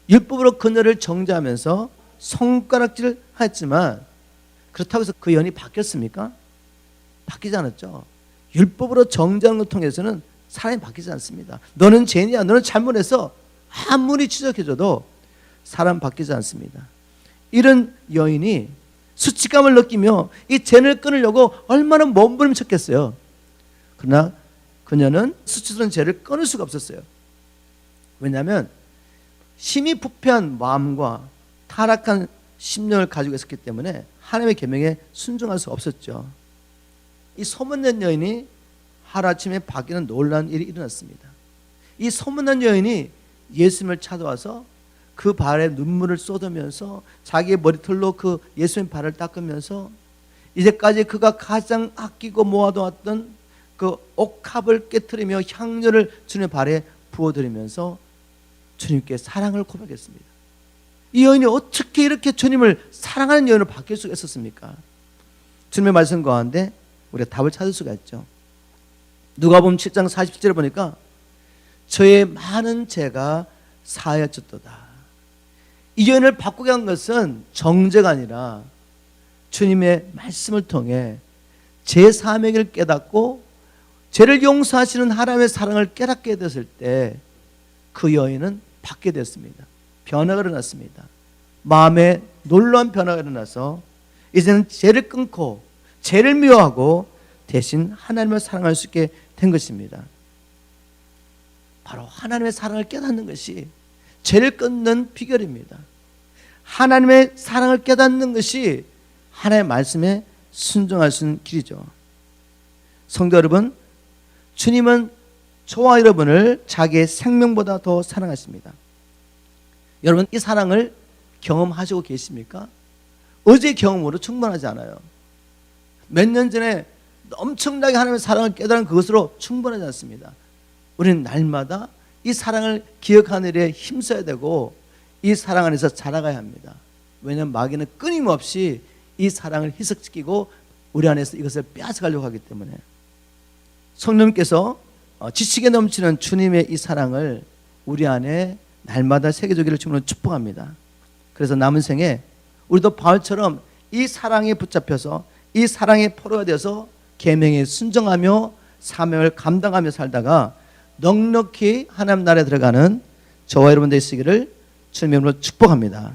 율법으로 그녀를 정죄하면서 손가락질을 했지만 그렇다고 해서 그 여인이 바뀌었습니까? 바뀌지 않았죠. 율법으로 정죄하는 것 통해서는 사람이 바뀌지 않습니다. 너는 죄인이야, 너는 잘못해서 아무리 지적해줘도 사람 바뀌지 않습니다. 이런 여인이 수치감을 느끼며 이 죄를 끊으려고 얼마나 몸부림쳤겠어요. 그러나 그녀는 수치스러운 죄를 끊을 수가 없었어요. 왜냐하면 심히 부패한 마음과 타락한 심령을 가지고 있었기 때문에 하나님의 계명에 순종할 수 없었죠. 이 소문난 여인이 하루아침에 바뀌는 놀라운 일이 일어났습니다. 이 소문난 여인이 예수님을 찾아와서 그 발에 눈물을 쏟으면서 자기의 머리털로 그 예수님 발을 닦으면서 이제까지 그가 가장 아끼고 모아두었던 그 옥합을 깨트리며 향료를 주님의 발에 부어드리면서 주님께 사랑을 고백했습니다. 이 여인이 어떻게 이렇게 주님을 사랑하는 여인으로 바뀔 수가 있었습니까? 주님의 말씀 가운데 우리가 답을 찾을 수가 있죠. 누가복음 7장 47절에 보니까 저의 많은 죄가 사하였도다. 이 여인을 바꾸게 한 것은 정죄가 아니라 주님의 말씀을 통해 제 사명을 깨닫고 죄를 용서하시는 하나님의 사랑을 깨닫게 됐을 때 그 여인은 바뀌게 됐습니다. 변화가 일어났습니다. 마음에 놀라운 변화가 일어나서 이제는 죄를 끊고 죄를 미워하고 대신 하나님을 사랑할 수 있게 된 것입니다. 바로 하나님의 사랑을 깨닫는 것이 죄를 끊는 비결입니다. 하나님의 사랑을 깨닫는 것이 하나님의 말씀에 순종할 수 있는 길이죠. 성도 여러분, 주님은 저와 여러분을 자기의 생명보다 더 사랑하십니다. 여러분, 이 사랑을 경험하시고 계십니까? 어제 경험으로 충분하지 않아요. 몇 년 전에 엄청나게 하나님의 사랑을 깨달은 그것으로 충분하지 않습니다. 우리는 날마다 이 사랑을 기억하는 일에 힘써야 되고 이 사랑 안에서 자라가야 합니다. 왜냐하면 마귀는 끊임없이 이 사랑을 희석시키고 우리 안에서 이것을 빼앗아가려고 하기 때문에 성령님께서 지식에 넘치는 주님의 이 사랑을 우리 안에 날마다 새겨주기를 주님으로 축복합니다. 그래서 남은 생에 우리도 바울처럼 이 사랑에 붙잡혀서 이 사랑의 포로가 되어서 계명에 순종하며 사명을 감당하며 살다가 넉넉히 하나님 나라에 들어가는 저와 여러분 되시기를 주님의 이름으로 축복합니다.